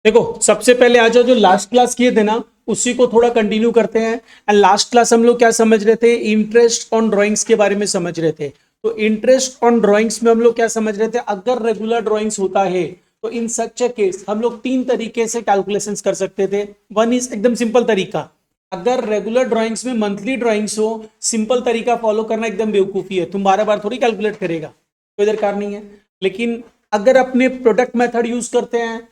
देखो सबसे पहले आ जाओ, जो लास्ट क्लास किए थे ना उसी को थोड़ा कंटिन्यू करते हैं। एंड लास्ट क्लास हम लोग क्या समझ रहे थे, इंटरेस्ट ऑन ड्राइंग्स के बारे में समझ रहे थे। तो इंटरेस्ट ऑन ड्राइंग्स में हम लोग क्या समझ रहे थे, अगर रेगुलर ड्राइंग्स होता है तो इन सच ए केस हम लोग तीन तरीके से कैलकुलेशंस कर सकते थे। वन इज एकदम सिंपल तरीका, अगर रेगुलर ड्राइंग्स में मंथली ड्राइंग्स हो, सिंपल तरीका फॉलो करना एकदम बेवकूफी है, तुम बार बार थोड़ी कैलकुलेट करेगा, कोई दरकार नहीं है। लेकिन अगर अपने प्रोडक्ट मेथड यूज करते हैं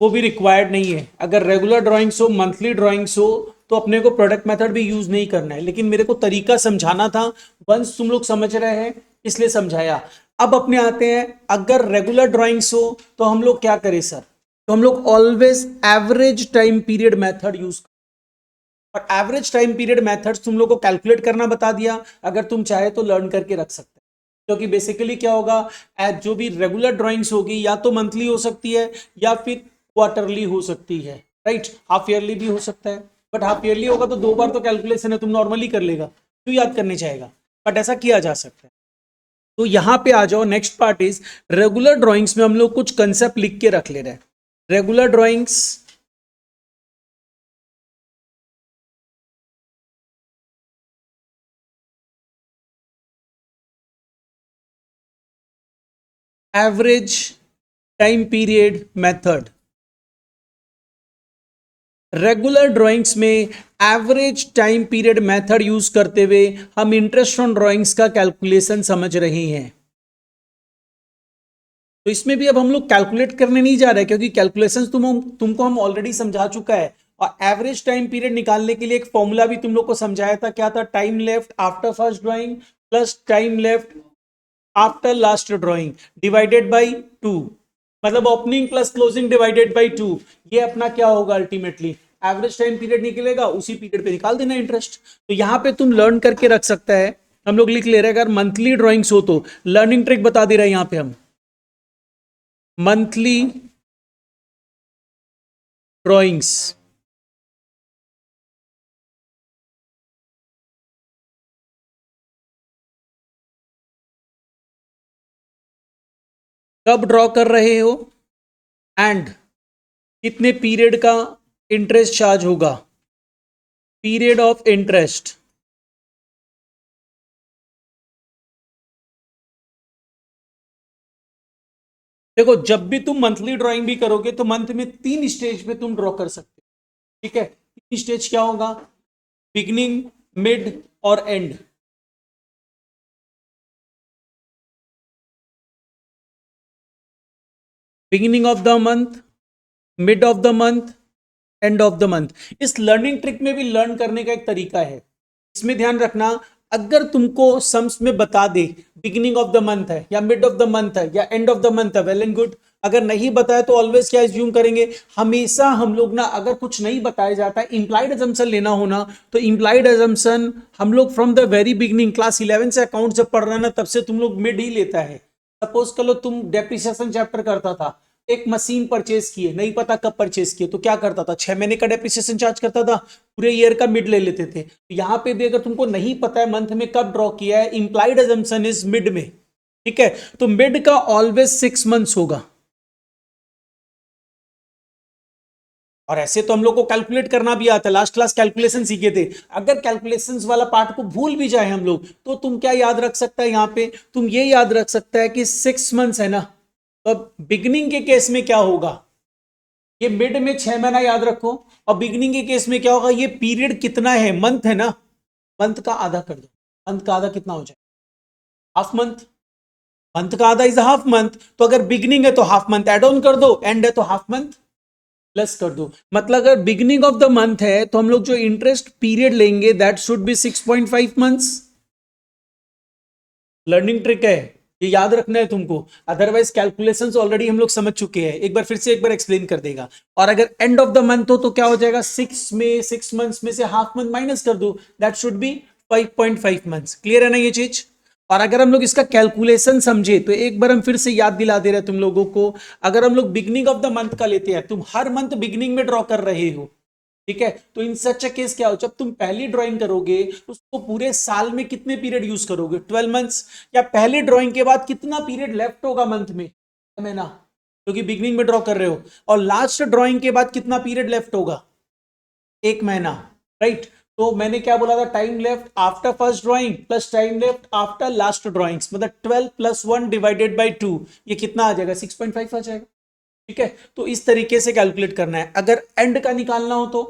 वो भी रिक्वायर्ड नहीं है। अगर रेगुलर ड्राइंग्स हो, मंथली ड्राइंग्स हो, तो अपने को प्रोडक्ट मेथड भी यूज नहीं करना है। लेकिन मेरे को तरीका समझाना था, वंस तुम लोग समझ रहे हैं इसलिए समझाया। अब अपने आते हैं, अगर रेगुलर ड्राइंग्स हो तो हम लोग क्या करें सर, तो हम लोग always average time period method use, और एवरेज टाइम पीरियड मेथड्स तुम लोग को कैलकुलेट करना बता दिया। अगर तुम चाहे तो लर्न करके रख सकते हैं, क्योंकि बेसिकली क्या होगा, जो भी रेगुलर ड्राइंग्स होगी या तो मंथली हो सकती है या फिर क्वार्टरली हो सकती है, राइट। हाफ ईयरली भी हो सकता है, बट हाफ ईयरली होगा तो दो बार तो कैलकुलेशन है, तुम नॉर्मली कर लेगा, क्यों याद करने चाहेगा, बट ऐसा किया जा सकता है। तो यहां पे आ जाओ, next part is regular drawings में हम लोग कुछ कंसेप्ट लिख के रख ले रहे हैं। Regular drawings, average time period method. Regular drawings में average time period method use करते हुए हम इंटरेस्ट ऑन ड्राइंग्स का कैलकुलेशन समझ रहे हैं। तो इसमें भी अब हम लोग कैलकुलेट करने नहीं जा रहे, क्योंकि कैलकुलेशंस तुमको हम ऑलरेडी समझा चुका है। और एवरेज टाइम पीरियड निकालने के लिए एक फॉर्मूला भी तुम लोग को समझाया था, क्या था, time left after first drawing plus time left after last drawing divided by 2, मतलब opening plus closing divided by 2। ये अपना क्या होगा, अल्टीमेटली एवरेज टाइम पीरियड निकलेगा, उसी पीरियड पे निकाल देना इंटरेस्ट। तो यहां पे तुम लर्न करके रख सकता है। हम लोग लिख ले रहे हैं, अगर मंथली ड्राइंग्स हो तो लर्निंग ट्रिक बता दे रहे हैं यहां पे हम, मंथली ड्राइंग्स कब ड्रॉ कर रहे हो एंड कितने पीरियड का इंटरेस्ट चार्ज होगा, पीरियड ऑफ इंटरेस्ट। देखो जब भी तुम मंथली ड्राइंग भी करोगे तो मंथ में 3 स्टेज पे तुम ड्रॉ कर सकते हो, ठीक है। 3 स्टेज क्या होगा, बिगनिंग, मिड और and. Beginning of the month, mid of the month, end of the month. इस लर्निंग ट्रिक में भी लर्न करने का एक तरीका है, इसमें ध्यान रखना। अगर तुमको सम्स में बता दे बिगिनिंग ऑफ द मंथ है या मिड ऑफ द मंथ है या एंड ऑफ द मंथ है, वेल एंड गुड। अगर नहीं बताया तो ऑलवेज क्या एज्यूम करेंगे, हमेशा हम लोग ना, अगर कुछ नहीं बताया जाता है, इंप्लाइड अजम्पशन लेना होना, तो इंप्लाइड अजम्पशन हम लोग from the very beginning, class 11 से अकाउंट जब पढ़ रहे हैं ना, तब से तुम लोग मिड ही लेता है। सपोज कर लो तुम डेप्रिसिएशन चैप्टर करता था, एक मशीन परचेज किए, नहीं पता कब परचेज किए, तो क्या करता था, 6 महीने का डेप्रिसिएशन चार्ज करता था, पूरे ईयर का मिड ले लेते थे। तो यहां पे भी अगर तुमको नहीं पता है मंथ में कब ड्रॉ किया है, इंप्लाइड अजम्पशन इज मिड में, ठीक है। तो मिड का ऑलवेज 6 मंथ्स होगा। और ऐसे तो हम लोग को कैलकुलेट करना भी आता है, लास्ट क्लास कैलकुलेशन सीखे थे। अगर कैलकुलेशंस वाला पार्ट को भूल भी जाए हम लोग, तो तुम क्या याद रख सकता है, यहां पे तुम ये याद रख सकता है कि 6 मंथ्स है ना, तो बिगनिंग के केस में क्या होगा, ये मिड में 6 महीना याद रखो, और बिगनिंग के केस में क्या होगा, ये पीरियड कितना है, मंथ है ना, मंथ का आधा कर दो। मंथ का आधा कितना हो जाए, हाफ मंथ। मंथ का आधा इज हाफ मंथ, तो अगर बिगनिंग है तो हाफ मंथ एड ऑन कर दो, एंड है तो हाफ मंथ प्लस कर दो। मतलब अगर बिगनिंग ऑफ द मंथ है तो हम लोग जो इंटरेस्ट पीरियड लेंगे that should be 6.5 months. Learning trick है, ये याद रखना है तुमको, अदरवाइज कैलकुलेशंस ऑलरेडी हम लोग समझ चुके हैं। एक बार फिर से एक बार एक्सप्लेन कर देगा। और अगर एंड ऑफ द मंथ हो तो क्या हो जाएगा, 6 मंथ्स में से हाफ मंथ माइनस कर दो, that should be 5.5 months. Clear है ना ये चीज। और अगर हम लोग इसका कैलकुलेशन समझे तो एक बार हम फिर से याद दिला दे रहे हैं तुम लोगों को। अगर हम लोग बिगनिंग ऑफ द मंथ का लेते हैं, तुम हर मंथ बिगनिंग में ड्रॉ कर रहे हो, ठीक है, तो इन सच अ केस क्या हो, जब तुम पहली ड्राइंग करोगे उसको पूरे साल में कितने पीरियड यूज करोगे, 12 मंथ्स, या पहले ड्राइंग के बाद कितना पीरियड लेफ्ट होगा मंथ में, महीना, क्योंकि बिगनिंग में ड्रॉ कर रहे हो, और लास्ट ड्रॉइंग के बाद कितना पीरियड लेफ्ट होगा, 1 महीना, राइट। तो मैंने क्या बोला था, time left after first drawing plus time left after last drawings, मतलब 12 + 1 डिवाइडेड बाई 2, ये कितना आ जाएगा, 6.5 आ जाएगा। ठीक है, तो इस तरीके से कैलकुलेट करना है। अगर एंड का निकालना हो तो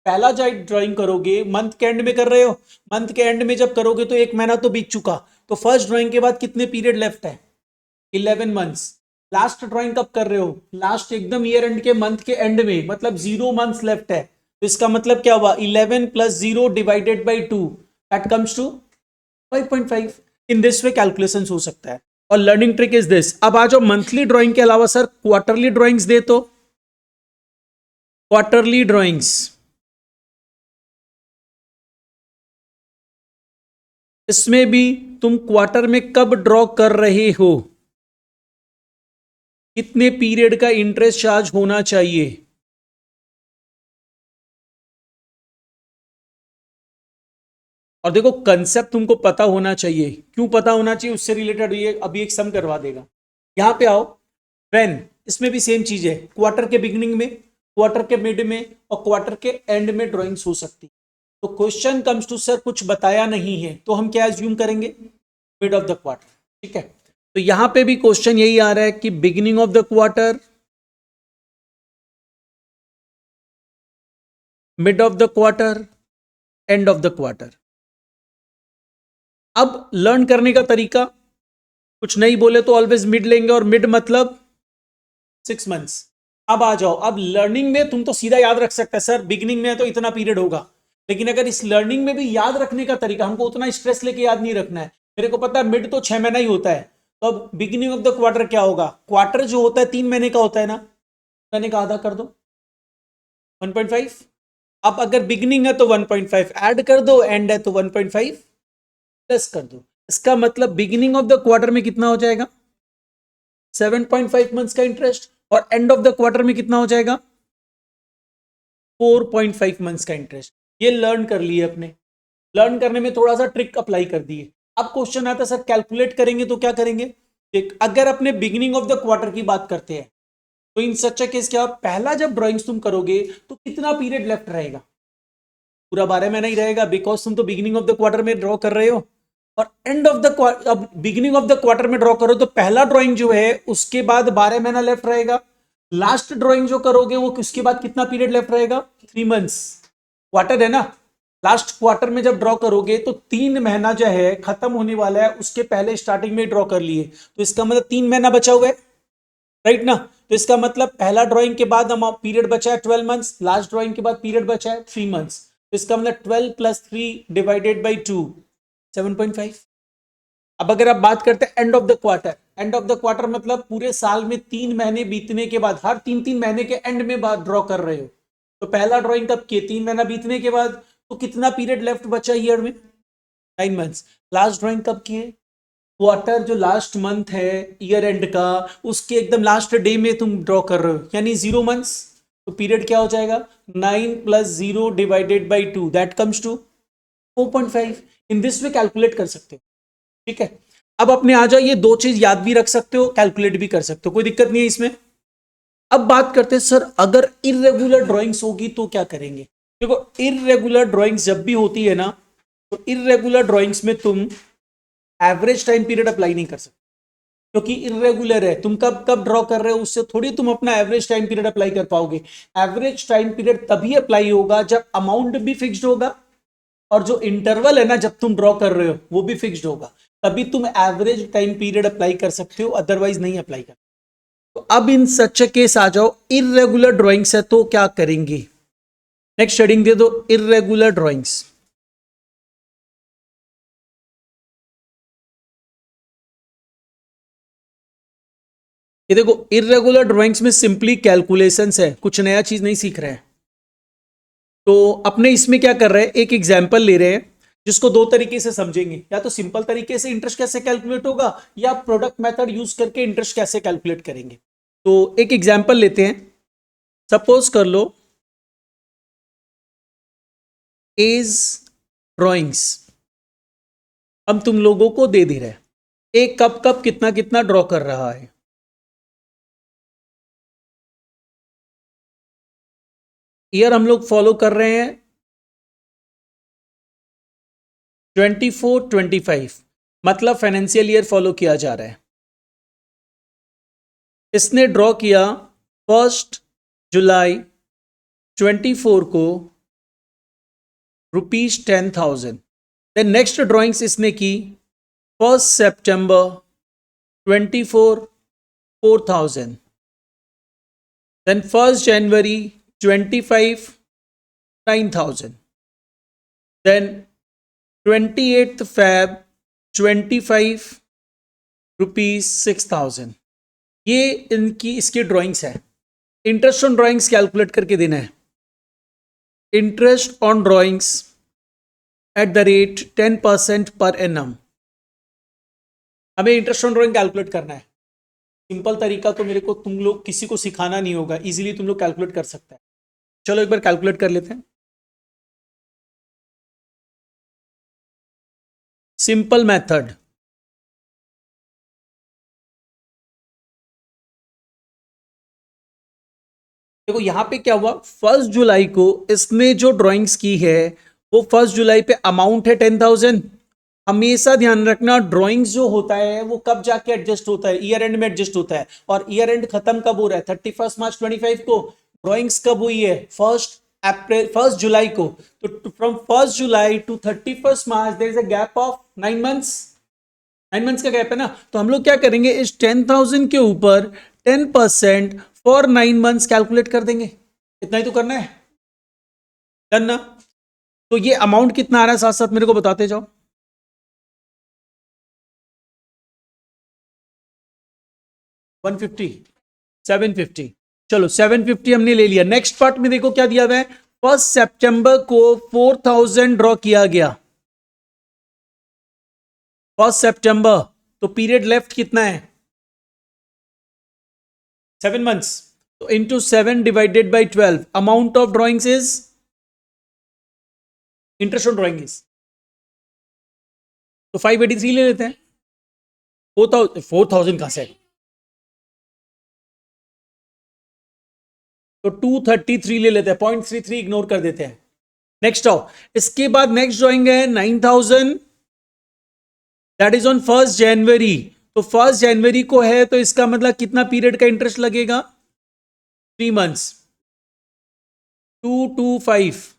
पहला जो ड्राइंग करोगे मंथ के एंड में कर रहे हो, मंथ के एंड में जब करोगे तो 1 महीना तो बीत चुका, तो फर्स्ट ड्राइंग के बाद कितने पीरियड लेफ्ट है, 11 मंथ्स। लास्ट ड्राइंग कब कर रहे हो, लास्ट एकदम ईयर एंड के मंथ के एंड में, मतलब 0 मंथ्स लेफ्ट है, तो इसका मतलब क्या हुआ, 11 + 0 divided by 2, that comes to 5.5। In this way calculation हो सकता है। और लर्निंग ट्रिक इज दिस। अब आ जाओ मंथली ड्राइंग के अलावा सर क्वार्टरली ड्राइंग्स दे, तो क्वार्टरली ड्राइंग्स, इसमें भी तुम क्वार्टर में कब ड्रॉ कर रहे हो, कितने पीरियड का इंटरेस्ट चार्ज होना चाहिए, और देखो कंसेप्ट तुमको पता होना चाहिए। क्यों पता होना चाहिए, उससे रिलेटेड ये अभी एक सम करवा देगा। यहां पे आओ, व्हेन, इसमें भी सेम चीज है, क्वार्टर के बिगिनिंग में, क्वार्टर के मिड में और क्वार्टर के एंड में ड्राइंग्स हो सकती। तो क्वेश्चन कम्स टू सर कुछ बताया नहीं है, तो हम क्या एज्यूम करेंगे, मिड ऑफ द क्वार्टर। ठीक है, तो यहां पे भी क्वेश्चन यही आ रहा है कि beginning of the quarter, mid of the quarter, end of the quarter. अब लर्न करने का तरीका, कुछ नहीं बोले तो ऑलवेज मिड लेंगे, और मिड मतलब 6 मंथ्स। अब आ जाओ, अब लर्निंग में तुम तो सीधा याद रख सकते हैं सर बिगिनिंग में है तो इतना पीरियड होगा, लेकिन अगर इस लर्निंग में भी याद रखने का तरीका, हमको उतना स्ट्रेस लेके याद नहीं रखना है। मेरे को पता है मिड तो 6 महीना ही होता है, तो अब बिगिनिंग ऑफ द क्वार्टर क्या होगा, क्वार्टर जो होता है 3 महीने का होता है ना, महीने का आधा कर दो 1.5। अब अगर बिगिनिंग है तो 1.5 ऐड कर दो, एंड है तो 1.5 प्लस कर दो। इसका मतलब बिगिनिंग ऑफ द क्वार्टर में कितना हो जाएगा, 7.5 मंथ्स का इंटरेस्ट, और एंड ऑफ द क्वार्टर में कितना हो जाएगा, 4.5 मंथ्स का इंटरेस्ट। ये लर्न कर लिए अपने, लर्न करने में थोड़ा सा ट्रिक अप्लाई कर दिए। अब क्वेश्चन आता है सर कैलकुलेट करेंगे तो क्या करेंगे, देख अगर अपने बिगिनिंग ऑफ द क्वार्टर की बात करते हैं, तो इन सच केस क्या, पहला जब ड्राइंग्स तुम करोगे तो कितना पीरियड लेफ्ट रहेगा, पूरा 12 महीना ही रहेगा, बिकॉज तुम तो बिगिनिंग ऑफ द क्वार्टर में ड्रॉ कर रहे हो। और एंड ऑफ द अब बिगिनिंग ऑफ द क्वार्टर में ड्रॉ करो तो पहला ड्राइंग जो है उसके बाद 12 महीना लेफ्ट रहेगा, लास्ट ड्राइंग जो करोगे वो उसके बाद कितना पीरियड लेफ्ट रहेगा, 3 मंथ्स। क्वार्टर है ना, लास्ट क्वार्टर में जब ड्रॉ करोगे तो 3 महीना जो है खत्म होने वाला है, उसके पहले स्टार्टिंग में ड्रॉ कर लिए, तो इसका मतलब 3 महीना बचा हुआ है, राइट ना। तो इसका मतलब पहला ड्राइंग के बाद हम पीरियड बचा है 12 मंथ्स, लास्ट ड्राइंग के बाद पीरियड बचा है 3 मंथ्स, तो इसका मतलब 12 + 3 डिवाइडेड बाई 2, 7.5। अब अगर आप बात करते हैं end of the quarter, end of the quarter मतलब पूरे साल में 3 महीने बीतने के बाद, हर 3-3 महीने के एंड में ड्रॉ कर रहे हो, तो पहला ड्रॉइंग कब किए, 3 महीना बीतने के बाद, तो कितना पीरियड लेफ्ट बचा ईयर में, 9 मंथ्स। लास्ट ड्रॉइंग कब किए, क्वार्टर जो लास्ट मंथ है ईयर एंड का, उसके एकदम लास्ट डे में तुम ड्रॉ कर रहे हो, यानी 0 मंथ्स, तो पीरियड क्या हो जाएगा, 9 + 0 divided by 2, that comes to 4.5। In this way calculate कर सकते हो। ठीक है, अब अपने आ जाओ, ये दो चीज याद भी रख सकते हो, कैलकुलेट भी कर सकते हो, कोई दिक्कत नहीं है इसमें। अब बात करते हैं सर अगर इरेगुलर ड्राइंग्स होगी तो क्या करेंगे। देखो इरेगुलर ड्राइंग्स जब भी होती है ना, तो इरेगुलर ड्राइंग्स में तुम एवरेज टाइम पीरियड अप्लाई नहीं कर सकते, क्योंकि इरेगुलर है, तुम कब कब ड्रॉ कर रहे हो उससे थोड़ी तुम अपना एवरेज टाइम पीरियड अप्लाई कर पाओगे। एवरेज टाइम पीरियड तभी अप्लाई होगा जब अमाउंट भी फिक्स्ड होगा, और जो इंटरवल है ना जब तुम ड्रॉ कर रहे हो वो भी फिक्स्ड होगा, तभी तुम एवरेज टाइम पीरियड अप्लाई कर सकते हो, अदरवाइज नहीं अप्लाई कर। तो अब इन सच केस आ जाओ, इरेगुलर ड्राइंग्स है तो क्या करेंगे। नेक्स्ट हेडिंग दे दो, इरेगुलर ड्राइंग्स। ये देखो इरेगुलर ड्राइंग्स में सिंपली कैलकुलेशंस है, कुछ नया चीज नहीं सीख रहे हैं। तो अपने इसमें क्या कर रहे हैं, एक एग्जाम्पल ले रहे हैं जिसको दो तरीके से समझेंगे, या तो सिंपल तरीके से इंटरेस्ट कैसे कैलकुलेट होगा, या प्रोडक्ट मेथड यूज करके इंटरेस्ट कैसे कैलकुलेट करेंगे। तो एक एग्जाम्पल लेते हैं, सपोज कर लो एज ड्राइंग्स हम तुम लोगों को दे रहे हैं, एक कब कब कितना कितना ड्रॉ कर रहा है। ईयर हम लोग फॉलो कर रहे हैं 24-25, मतलब फाइनेंशियल ईयर फॉलो किया जा रहा है। इसने ड्रॉ किया 1 जुलाई 24 को ₹10,000। देन नेक्स्ट ड्रॉइंग्स इसने की 1 सितंबर 24 4,000। देन 1 जनवरी 25 9,000। Then 28 Feb 25 ₹6,000। ये इनकी इसकी ड्राइंग्स है। इंटरेस्ट ऑन ड्राइंग्स कैलकुलेट करके देना है। Interest on drawings at the rate 10% per annum. हमें इंटरेस्ट ऑन ड्राइंग कैलकुलेट करना है। सिंपल तरीका तो मेरे को तुम लोग किसी को सिखाना नहीं होगा, इजीली तुम लोग कैलकुलेट कर सकते हैं। चलो एक बार कैलकुलेट कर लेते हैं। सिंपल मेथड, देखो यहां पे क्या हुआ, 1 जुलाई को इसने जो ड्राइंग्स की है वो 1 जुलाई पे अमाउंट है 10,000। हमेशा ध्यान रखना ड्राइंग्स जो होता है वो कब जाके एडजस्ट होता है, ईयर एंड में एडजस्ट होता है। और ईयर एंड खत्म कब हो रहा है, 31 मार्च 25 को। ड्राइंग्स कब हुई है, 1 जुलाई को। तो from 1 July to 31 March there is a gap of 9 months. 9 months का गैप है ना। तो हम लोग क्या करेंगे, इस 10,000 के ऊपर 10% फॉर 9 मंथ्स कैलकुलेट कर देंगे। इतना ही तो करना है, डन ना। तो ये अमाउंट कितना आ रहा है साथ साथ मेरे को बताते जाओ। 150, 750। चलो 750 हमने ले लिया। नेक्स्ट पार्ट में देखो क्या दिया हुआ है, 1 सितंबर को 4,000 ड्रॉ किया गया। 1 सितंबर, तो पीरियड लेफ्ट कितना है, 7 मंथ्स। तो into 7 divided by 12, amount of drawings is, interest on drawing is, तो 583 ले लेते हैं। 4,000 कहां से, तो 233 ले लेते हैं, 0.33 इग्नोर कर देते हैं। नेक्स्ट आओ, इसके बाद नेक्स्ट ड्रॉइंग है 9,000, दैट इज ऑन 1 जनवरी। तो 1 जनवरी को है, तो इसका मतलब कितना पीरियड का इंटरेस्ट लगेगा, 3 मंथ्स, 225।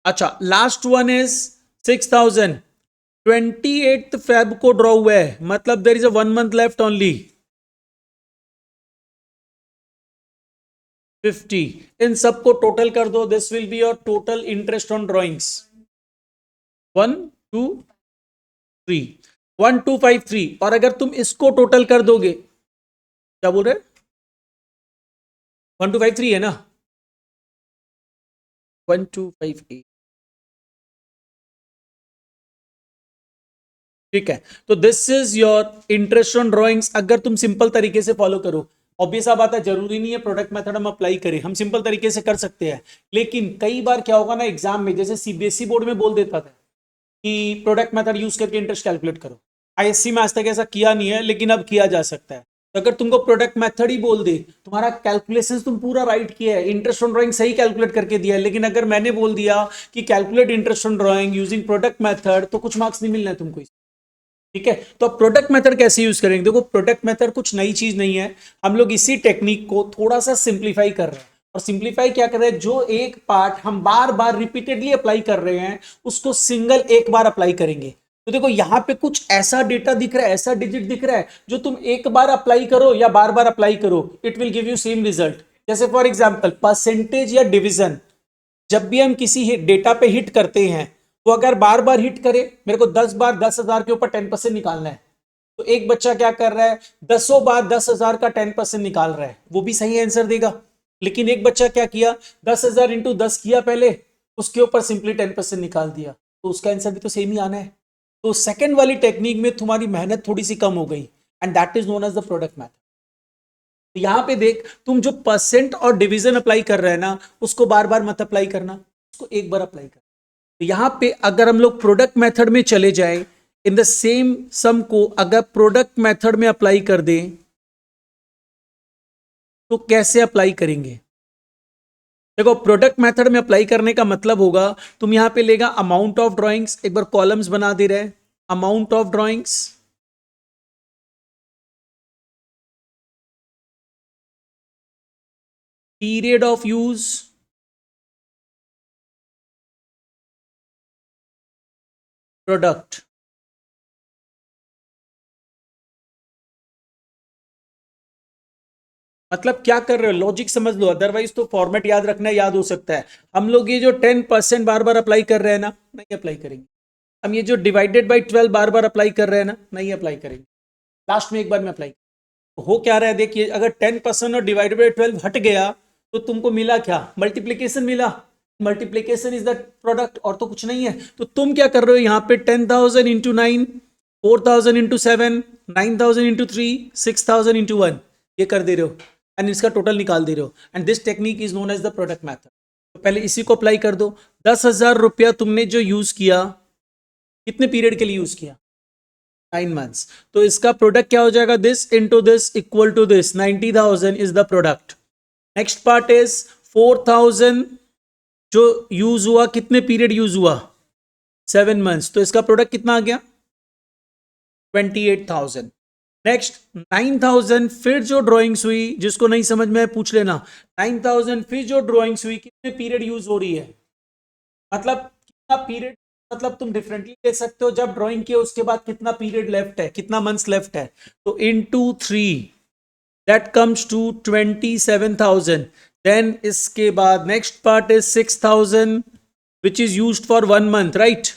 अच्छा, लास्ट वन इज 6,000, 28 फेब को ड्रॉ हुआ है, मतलब there is a 1 month left only, 50। इन सबको टोटल कर दो, this will be your total interest on drawings, 1,2,3, 1,253। और अगर तुम इसको टोटल कर दोगे, क्या बोल रहे, 1,253 है ना, 1,258, ठीक है। तो this is your interest on drawings. अगर तुम सिंपल तरीके से फॉलो करो, ऑब्वियस बात है, जरूरी नहीं है प्रोडक्ट मेथड हम अप्लाई करें, हम सिंपल तरीके से कर सकते हैं। लेकिन कई बार क्या होगा ना, एग्जाम में जैसे सीबीएसई बोर्ड में बोल देता था कि प्रोडक्ट मेथड यूज करके इंटरेस्ट कैलकुलेट करो। आईएससी में आज तक ऐसा किया नहीं है, लेकिन अब किया जा सकता है। तो अगर तुमको प्रोडक्ट मेथड ही बोल दे, तुम्हारा कैलकुलेशन तुम पूरा राइट किया है, इंटरेस्ट ऑन ड्राइंग सही कैलकुलेट करके दिया है, लेकिन अगर मैंने बोल दिया कि calculate interest on drawing using product method, तो कुछ मार्क्स नहीं मिलना है तुमको, ठीक है। तो अब प्रोडक्ट मेथड कैसे यूज करेंगे, देखो प्रोडक्ट मेथड कुछ नई चीज नहीं है, हम लोग इसी टेक्निक को थोड़ा सा सिंप्लीफाई कर रहे हैं। और सिंप्लीफाई क्या कर रहे हैं, जो एक पार्ट हम बार बार रिपीटेडली अप्लाई कर रहे हैं, उसको सिंगल एक बार अप्लाई करेंगे। तो देखो यहां पे कुछ ऐसा डेटा दिख रहा है, ऐसा डिजिट दिख रहा है, जो तुम एक बार अप्लाई करो या बार बार अप्लाई करो, it will give you same result. जैसे फॉर एग्जाम्पल परसेंटेज या डिविजन, जब भी हम किसी डेटा पे हिट करते हैं, वो अगर बार बार हिट करे, मेरे को 10 बार 10,000 के ऊपर 10% निकालना है, तो एक बच्चा क्या कर रहा है, 10 बार 10,000 का 10% निकाल रहा है, वो भी सही आंसर देगा। लेकिन एक बच्चा क्या किया, 10,000 इंटू 10 किया पहले, उसके ऊपर सिंपली 10% निकाल दिया, तो उसका आंसर भी तो सेम ही आना है। तो सेकेंड वाली टेक्निक में तुम्हारी मेहनत थोड़ी सी कम हो गई, and that is known as the product method. तो यहां पे देख, तुम जो परसेंट और डिवीजन अप्लाई कर रहे हैं ना, उसको बार बार मत अप्लाई करना, उसको एक बार अप्लाई करना। तो यहां पे अगर हम लोग प्रोडक्ट मेथड में चले जाए, इन द सेम सम को अगर प्रोडक्ट मेथड में अप्लाई कर दें, तो कैसे अप्लाई करेंगे, देखो प्रोडक्ट मेथड में अप्लाई करने का मतलब होगा तुम यहां पे लेगा अमाउंट ऑफ ड्राइंग्स, एक बार कॉलम्स बना दे रहे, amount of drawings, period of use, product. मतलब क्या कर रहे हो, लॉजिक समझ लो, अदरवाइज तो फॉर्मेट याद रखना याद हो सकता है। हम लोग ये जो 10% बार बार अप्लाई कर रहे हैं ना, नहीं अप्लाई करेंगे। हम ये जो divided by 12 bar bar apply कर रहे हैं ना, नहीं अप्लाई करेंगे। लास्ट में एक बार में अप्लाई हो क्या रहा है देखिए, अगर 10% और डिवाइडेड बाई 12 हट गया तो तुमको मिला क्या, मल्टीप्लीकेशन मिला। मल्टीप्लीकेशन इज द प्रोडक्ट, और तो कुछ नहीं है। तो तुम क्या कर रहे हो यहाँ पे 10,000 इंटू 9, 4,000 इंटू 7, 9,000 इंटू 3, 6,000 इंटू 1, ये कर दे रहे हो एंड इसका टोटल निकाल दे रहे हो। And this technique is known as the product method. तो पहले इसी को अप्लाई कर दो। 10,000 रुपया तुमने जो यूज किया, कितने पीरियड के लिए यूज किया, 9 मंथ्स। तो इसका प्रोडक्ट क्या हो जाएगा, this into this equal to this, 90,000 is the product. Next part is 4,000 जो यूज हुआ, कितने पीरियड यूज हुआ, 7 मंथ्स। तो इसका प्रोडक्ट कितना आ गया, 28,000। नेक्स्ट 9,000 फिर जो ड्राइंग्स हुई, जिसको नहीं समझ में पूछ लेना। 9,000 फिर जो ड्राइंग्स हुई, कितने पीरियड यूज हो रही है, मतलब कितना पीरियड, मतलब तुम डिफरेंटली ले सकते हो, जब ड्राइंग किया उसके बाद कितना पीरियड लेफ्ट है, कितना मंथ्स लेफ्ट है। तो into 3 that comes to 27,000। Then इसके बाद next part is 6,000 which is used for 1 month, right.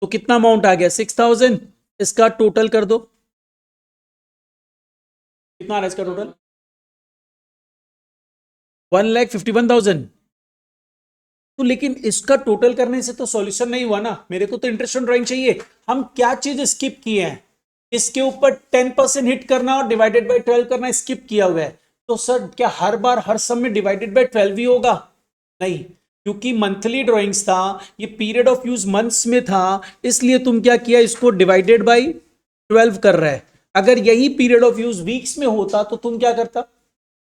तो कितना अमाउंट आ गया, 6,000। इसका टोटल कर दो, कितना आ रहा है इसका टोटल, 1,51,000। तो लेकिन इसका टोटल करने से तो सॉल्यूशन नहीं हुआ ना, मेरे को तो इंटरेस्ट ऑन ड्राइंग चाहिए। हम क्या चीज स्किप किए हैं, इसके ऊपर 10% हिट करना और डिवाइडेड बाय 12 करना स्किप किया हुआ है। तो सर क्या हर बार हर सम में डिवाइडेड बाय 12 ही होगा, नहीं, क्योंकि मंथली ड्राइंग्स था, ये पीरियड ऑफ यूज मंथ्स में था, इसलिए तुम क्या किया, इसको डिवाइडेड बाई 12 कर रहा है। अगर यही पीरियड ऑफ यूज वीक्स में होता तो तुम क्या करता,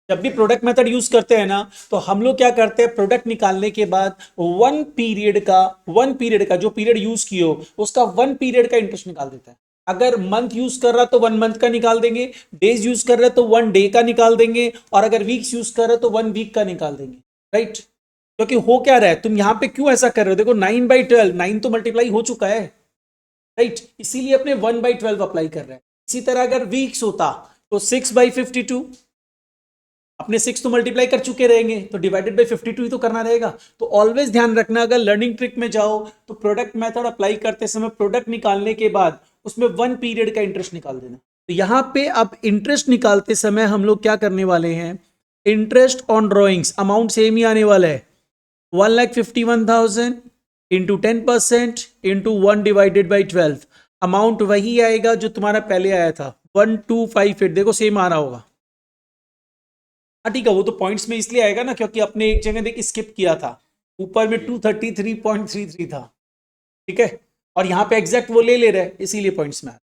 जब भी प्रोडक्ट मेथड यूज करते हैं ना, तो हम लोग क्या करते हैं, प्रोडक्ट निकालने के बाद वन पीरियड का जो पीरियड यूज किए हो उसका 1 पीरियड का इंटरेस्ट निकाल देता है। अगर मंथ यूज कर रहा तो 1 मंथ का निकाल देंगे, डेज यूज कर रहे तो 1 डे का निकाल देंगे, और अगर वीक्स यूज कर रहे तो 1 वीक का निकाल देंगे, राइट। क्योंकि हो क्या रहा है, तुम यहां पे क्यों ऐसा कर रहे हो, देखो 9/12, 9 तो मल्टीप्लाई हो चुका है, राइट, इसीलिए अपने 1/12 अप्लाई कर रहे हैं। इसी तरह अगर वीक्स होता तो 6/52, अपने 6 तो मल्टीप्लाई कर चुके रहेंगे, तो डिवाइडेड बाई 52 ही तो करना रहेगा। तो ऑलवेज ध्यान रखना, अगर लर्निंग ट्रिक में जाओ तो प्रोडक्ट मेथड अप्लाई करते समय प्रोडक्ट निकालने के बाद उसमें 1 पीरियड का इंटरेस्ट निकाल देना। तो यहां पे अब इंटरेस्ट निकालते समय हम लोग क्या करने वाले हैं, interest on drawings amount same ही आने वाला है, 1,51,000 इंटू 10% इंटू 1/12। अमाउंट वही आएगा जो तुम्हारा पहले आया था, 1,258, देखो सेम आ रहा होगा। हाँ ठीक है, वो तो पॉइंट्स में इसलिए आएगा ना क्योंकि अपने एक जगह देख स्किप किया था, ऊपर में 233.33 था, ठीक है, और यहाँ पे एग्जैक्ट वो ले रहे हैं इसीलिए पॉइंट्स में आया।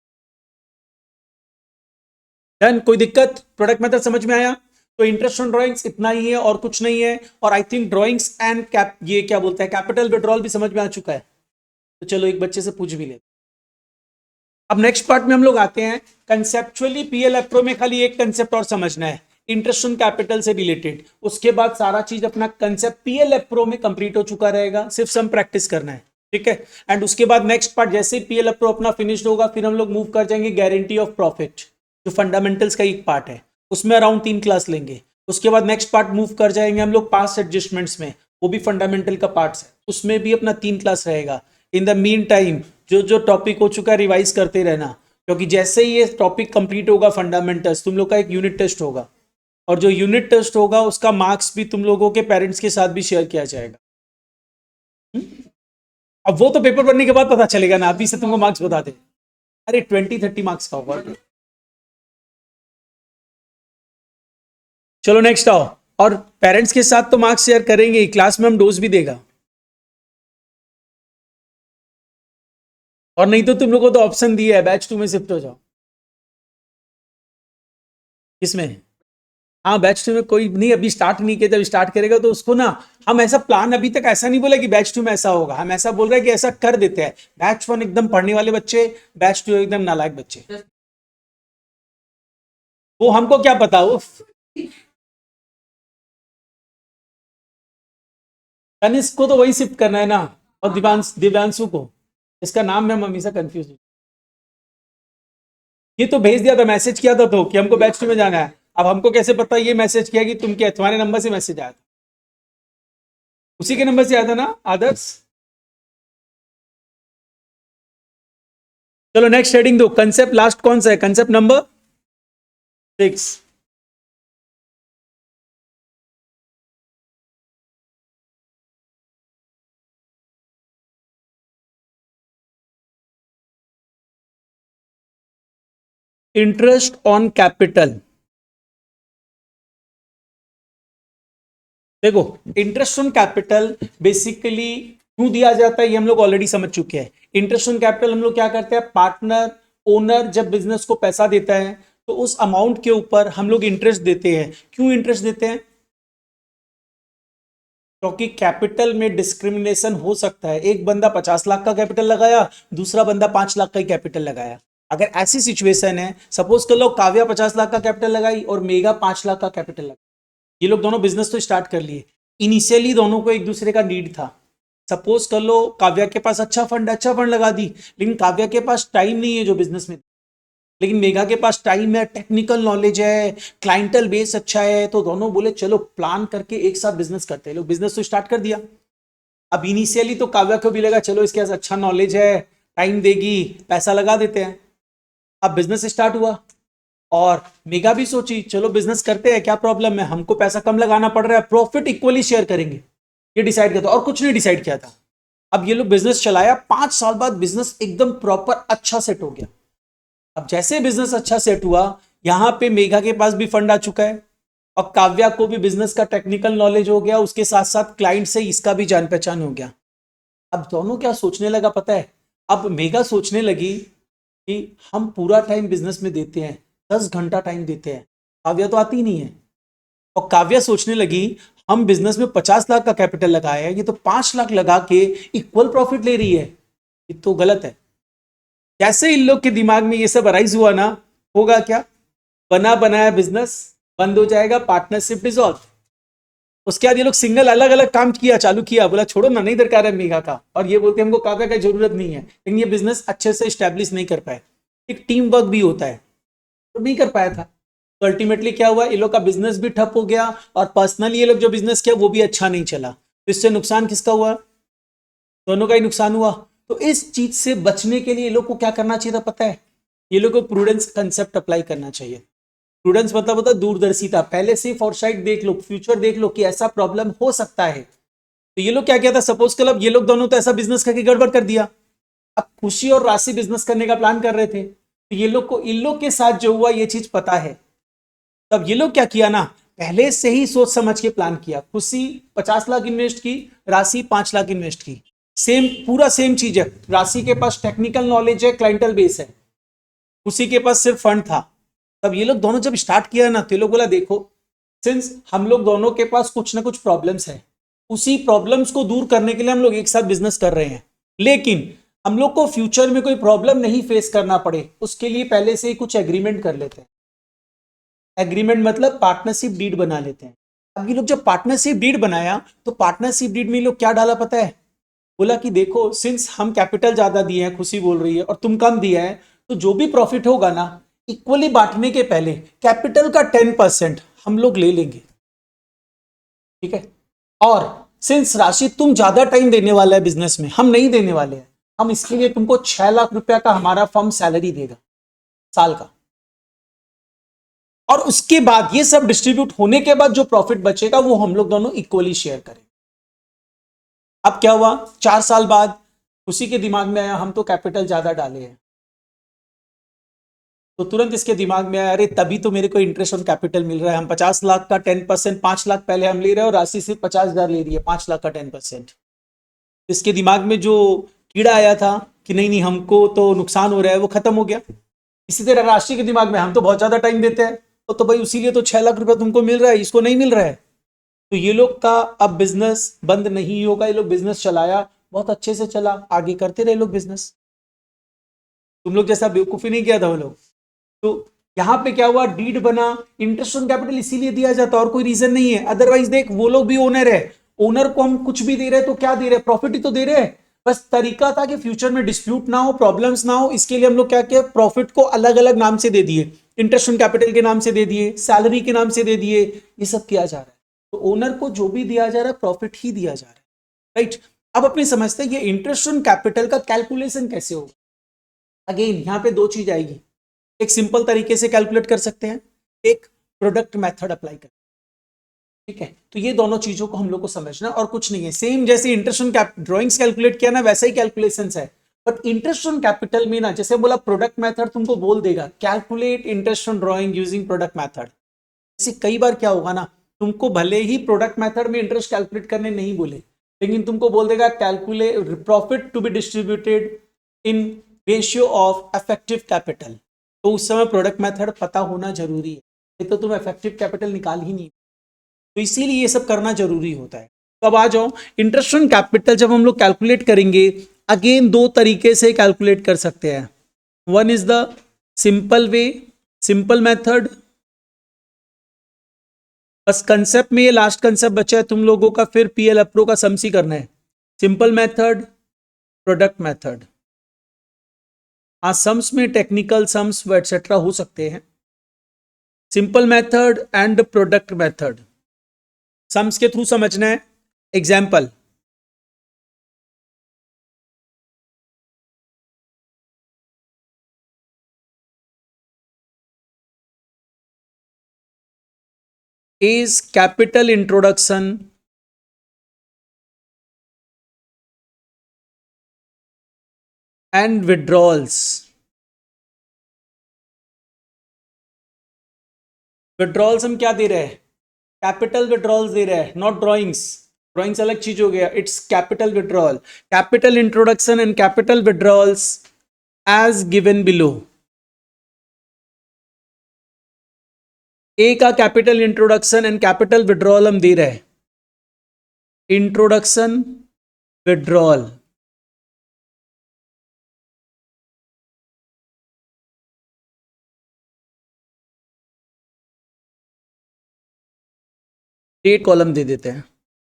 डन, कोई दिक्कत, प्रोडक्ट मेथड समझ में आया। तो इंटरेस्ट ऑन ड्राइंग्स इतना ही है और कुछ नहीं है। और I think drawings and cap, ये क्या बोलते हैं, कैपिटल विड्रॉल भी समझ में आ चुका है। तो चलो एक बच्चे से पूछ भी ले। अब नेक्स्ट पार्ट में हम लोग आते हैं, कंसेप्चुअली पीएल एप्रो में खाली एक कंसेप्ट और समझना है, इंटरेस्ट ऑन कैपिटल से रिलेटेड। उसके बाद सारा चीज अपना कंसेप्ट पीएल एप्रो में कंप्लीट हो चुका रहेगा, सिर्फ सम प्रैक्टिस करना है, ठीक है। एंड उसके बाद नेक्स्ट पार्ट जैसे पीएल एप्रो अपना फिनिश्ड होगा, फिर हम लोग मूव कर जाएंगे गारंटी ऑफ प्रॉफिट, जो फंडामेंटल्स का एक पार्ट है, उसमें अराउंड 3 क्लास लेंगे। उसके बाद नेक्स्ट पार्ट मूव कर जाएंगे हम लोग पास्ट एडजस्टमेंट्स में, वो भी फंडामेंटल का पार्ट है, उसमें भी अपना 3 क्लास रहेगा। इन द मीन टाइम जो जो टॉपिक हो चुका है रिवाइज करते रहना, क्योंकि जैसे ही ये टॉपिक कंप्लीट होगा फंडामेंटल्स, तुम लोग का एक यूनिट टेस्ट होगा, और जो यूनिट टेस्ट होगा उसका मार्क्स भी तुम लोगों के पेरेंट्स के साथ भी शेयर किया जाएगा। अब वो तो पेपर बनने के बाद पता चलेगा ना, अभी से तुमको मार्क्स बता दे, अरे 20-30 मार्क्स का होगा। चलो नेक्स्ट आओ, और पेरेंट्स के साथ तो मार्क्स शेयर करेंगे ही, क्लास में हम डोज भी देगा, और नहीं तो तुम लोगों को तो ऑप्शन दिया है बैच 2 में शिफ्ट हो जाओ। किसमें, हाँ बैच 2 में कोई नहीं अभी स्टार्ट नहीं किया, जब स्टार्ट करेगा तो उसको ना हम ऐसा प्लान अभी तक ऐसा नहीं बोला कि बैच 2 में ऐसा होगा, हम ऐसा बोल रहे हैं कि ऐसा कर देते हैं। बैच 1 एकदम पढ़ने वाले बच्चे, बैच 2 एकदम नालायक बच्चे। वो हमको क्या पता, वो कनिष्क को तो वही शिफ्ट करना है ना, और दिव्यांशु को, इसका नाम मैं मम्मी से कंफ्यूज हूँ। ये तो भेज दिया था, मैसेज किया था तो कि हमको बैच 2 में जाना है। अब हमको कैसे पता ये मैसेज किया कि तुम क्या, तुम्हारे नंबर से मैसेज आया था? उसी के नंबर से आया था ना आदर्श। चलो नेक्स्ट हेडिंग दो, कंसेप्ट लास्ट कौन सा है, concept number 6। Interest on capital. देखो इंटरेस्ट ऑन कैपिटल बेसिकली क्यों दिया जाता है ये हम लोग ऑलरेडी समझ चुके हैं। इंटरेस्ट ऑन कैपिटल हम लोग क्या करते हैं, पार्टनर ओनर जब बिजनेस को पैसा देता है तो उस अमाउंट के ऊपर हम लोग इंटरेस्ट देते हैं। क्यों इंटरेस्ट देते हैं? क्योंकि कैपिटल में डिस्क्रिमिनेशन हो सकता है, एक बंदा 50 लाख का कैपिटल लगाया, दूसरा बंदा 5 लाख का ही कैपिटल लगाया। अगर ऐसी सिचुएशन है, सपोज कर लो काव्या 50 लाख का कैपिटल लगाई और मेगा 5 लाख का कैपिटल लगाई, ये लोग दोनों बिजनेस तो स्टार्ट कर लिए, इनिशियली दोनों को एक दूसरे का नीड था। सपोज कर लो काव्या के पास अच्छा फंड लगा दी, लेकिन काव्या के पास टाइम नहीं है जो बिजनेस में, लेकिन मेघा के पास टाइम है, टेक्निकल नॉलेज है, क्लाइंटल बेस अच्छा है, तो दोनों बोले चलो प्लान करके एक साथ बिजनेस करते हैं। लोग बिजनेस तो स्टार्ट कर दिया। अब इनिशियली तो काव्या को भी लगा चलो इसके पास अच्छा नॉलेज है, टाइम देगी, पैसा लगा देते हैं। अब बिजनेस स्टार्ट हुआ और मेगा भी सोची चलो बिजनेस करते हैं, क्या प्रॉब्लम है, हमको पैसा कम लगाना पड़ रहा है, प्रॉफिट इक्वली शेयर करेंगे, ये डिसाइड किया था और कुछ नहीं डिसाइड किया था। अब ये लोग बिजनेस चलाया, 5 साल बाद बिजनेस एकदम प्रॉपर अच्छा सेट हो गया। अब जैसे बिजनेस अच्छा सेट हुआ, यहां पे मेघा के पास भी फंड आ चुका है और काव्या को भी बिजनेस का टेक्निकल नॉलेज हो गया, उसके साथ साथ क्लाइंट से इसका भी जान पहचान हो गया। अब दोनों क्या सोचने लगा पता है, अब मेघा सोचने लगी कि हम पूरा टाइम बिजनेस में देते हैं, 10 घंटा टाइम देते हैं, काव्या तो आती नहीं है। और काव्या सोचने लगी हम बिजनेस में 50 लाख का कैपिटल लगाया है, ये तो 5 लाख लगा के इक्वल प्रॉफिट ले रही है, ये तो गलत है। कैसे इन लोग के दिमाग में ये सब अराइज हुआ ना, होगा क्या, बना बनाया बिजनेस बंद हो जाएगा, पार्टनरशिप डिसॉल्व। उसके बाद ये लोग सिंगल अलग अलग काम किया, चालू किया, बोला छोड़ो ना, नहीं दरकार है मेघा का, और ये बोलते हमको काव्या का जरूरत नहीं है, लेकिन ये बिजनेस अच्छे से स्टैब्लिश नहीं कर पाए। एक टीम वर्क भी होता है, तो नहीं कर पाया था। तो अल्टीमेटली क्या हुआ, ये लोग का बिजनेस भी ठप हो गया और पर्सनली ये लोग जो बिजनेस किया वो भी अच्छा नहीं चला। तो इससे नुकसान किसका हुआ, दोनों का ही नुकसान हुआ। तो इस चीज से बचने के लिए ये लोग को क्या करना चाहिए था पता है, ये लोग को प्रूडेंस कंसेप्ट अप्लाई करना चाहिए। प्रूडेंस मतलब होता है दूरदर्शिता, पहले से फॉरसाइट देख लो, फ्यूचर देख लो कि ऐसा प्रॉब्लम हो सकता है। तो ये लोग क्या किया था, सपोज कर अब ये लोग दोनों तो ऐसा बिजनेस करके गड़बड़ कर दिया। अब खुशी और राशि बिजनेस करने का प्लान कर रहे थे, तो ये लोग को इन लोग के साथ जो हुआ ये चीज पता है। तब ये लोग क्या किया ना, पहले से ही सोच समझ के प्लान किया। खुशी 50 लाख इन्वेस्ट की, राशि 5 लाख इन्वेस्ट की, सेम पूरा सेम चीज है। राशि के पास टेक्निकल नॉलेज है, क्लाइंटल बेस है, खुशी के पास सिर्फ फंड था। तब ये लोग दोनों जब स्टार्ट किया ना, तो ये लोग बोला देखो सिंस हम लोग दोनों के पास कुछ ना कुछ प्रॉब्लम्स है, उसी प्रॉब्लम्स को दूर करने के लिए हम लोग एक साथ बिजनेस कर रहे हैं, लेकिन हम लोग को फ्यूचर में कोई प्रॉब्लम नहीं फेस करना पड़े उसके लिए पहले से ही कुछ एग्रीमेंट कर लेते हैं। एग्रीमेंट मतलब पार्टनरशिप डीड बना लेते हैं। अब ये लोग जब पार्टनरशिप डीड बनाया, तो पार्टनरशिप डीड में लोग क्या डाला पता है, बोला कि देखो सिंस हम कैपिटल ज्यादा दिए हैं, खुशी बोल रही है, और तुम कम दिया है, तो जो भी प्रॉफिट होगा ना इक्वली बांटने के पहले कैपिटल का 10% हम लोग ले लेंगे, ठीक है। और सिंस राशि तुम ज्यादा टाइम देने वाला है बिजनेस में, हम नहीं देने वाले हैं, हम इसके लिए तुमको 6 लाख रुपया का हमारा फर्म सैलरी देगा साल का, और उसके बाद ये सब डिस्ट्रीब्यूट होने के बाद जो प्रॉफिट बचेगा वो हम लोग दोनों इक्वली शेयर करेंगे। अब क्या हुआ, 4 साल बाद उसी के दिमाग में आया हम तो कैपिटल ज्यादा डाले हैं, तो तुरंत इसके दिमाग में आया अरे तभी तो मेरे को इंटरेस्ट ऑन कैपिटल मिल रहा है, हम 50 लाख का 10%, 5 लाख पहले हम ले रहे हैं और राशि सिर्फ 50,000 ले रही है, 5 लाख का 10%। इसके दिमाग में जो कीड़ा आया था कि नहीं नहीं हमको तो नुकसान हो रहा है, वो खत्म हो गया। इसी तरह राशि के दिमाग में हम तो बहुत ज्यादा टाइम देते हैं, तो भाई उसीलिए तो 6 लाख रुपया तुमको मिल रहा है, इसको नहीं मिल रहा है। तो ये लोग का अब बिजनेस बंद नहीं होगा, ये लोग बिजनेस चलाया, बहुत अच्छे से चला, आगे करते रहे लोग बिजनेस। तुम लोग जैसा बेवकूफी नहीं किया था वो लोग। तो यहां पे क्या हुआ, डीड बना, इंटरेस्ट ऑन कैपिटल इसीलिए दिया जाता है और कोई रीजन नहीं है। अदरवाइज देख वो लोग भी ओनर है, ओनर को हम कुछ भी दे रहे हैं तो क्या दे रहे हैं, प्रॉफिट ही तो दे रहे हैं। बस तरीका था कि फ्यूचर में डिस्प्यूट ना हो, प्रॉब्लम्स ना हो, इसके लिए हम लोग क्या किया, प्रॉफिट को अलग अलग नाम से दे दिए, इंटरेस्ट ऑन कैपिटल के नाम से दे दिए, सैलरी के नाम से दे दिए, ये सब किया जा रहा है। तो ओनर को जो भी दिया जा रहा है प्रॉफिट ही दिया जा रहा है, राइट। अब अपने समझते हैं ये इंटरेस्ट ऑन कैपिटल का कैलकुलेशन कैसे होगा। अगेन यहां पे दो चीज आएगी, एक सिंपल तरीके से कैलकुलेट कर सकते हैं, एक प्रोडक्ट मेथड अप्लाई कर, ठीक है। तो ये दोनों चीजों को हम लोग को समझना और कुछ नहीं है। सेम जैसे इंटरेस्ट ऑन ड्रॉइंग्स कैलकुलेट किया ना, वैसा ही कैलकुलेशंस है। बट इंटरेस्ट ऑन कैपिटल में ना, जैसे बोला प्रोडक्ट मेथड तुमको बोल देगा calculate interest on drawing using product method. जैसे कई बार क्या होगा ना, तुमको भले ही प्रोडक्ट मेथड में इंटरेस्ट कैलकुलेट करने नहीं बोले, लेकिन तुमको बोल देगा calculate profit to be distributed in ratio of effective capital. तो उस समय प्रोडक्ट मेथड पता होना जरूरी है, नहीं तो तुम इफेक्टिव कैपिटल निकाल ही नहीं। तो इसीलिए ये सब करना जरूरी होता है। तो अब आ जाओ, इंटरेस्ट ऑन कैपिटल जब हम लोग कैलकुलेट करेंगे, अगेन दो तरीके से कैलकुलेट कर सकते हैं। One is the simple way, simple method. बस कंसेप्ट में ये लास्ट कंसेप्ट बचा है तुम लोगों का, फिर पीएल अप्रो का सम्स ही करना है। Simple method, product method. हाँ सम्स में टेक्निकल सम्स एटसेट्रा हो सकते हैं। Simple method and product method, sums के थ्रू समझना है। Example, is capital introduction and withdrawals. Withdrawals हम क्या दे रहे हैं, कैपिटल विड्रॉल्स दे रहे हैं, नॉट ड्रॉइंग्स। ड्रॉइंग्स अलग चीज हो गया, it's capital withdrawal, capital introduction and capital withdrawals as given below. A का capital introduction and capital withdrawal हम दे रहे हैं, इंट्रोडक्शन विड्रॉल। डेट कॉलम दे देते हैं,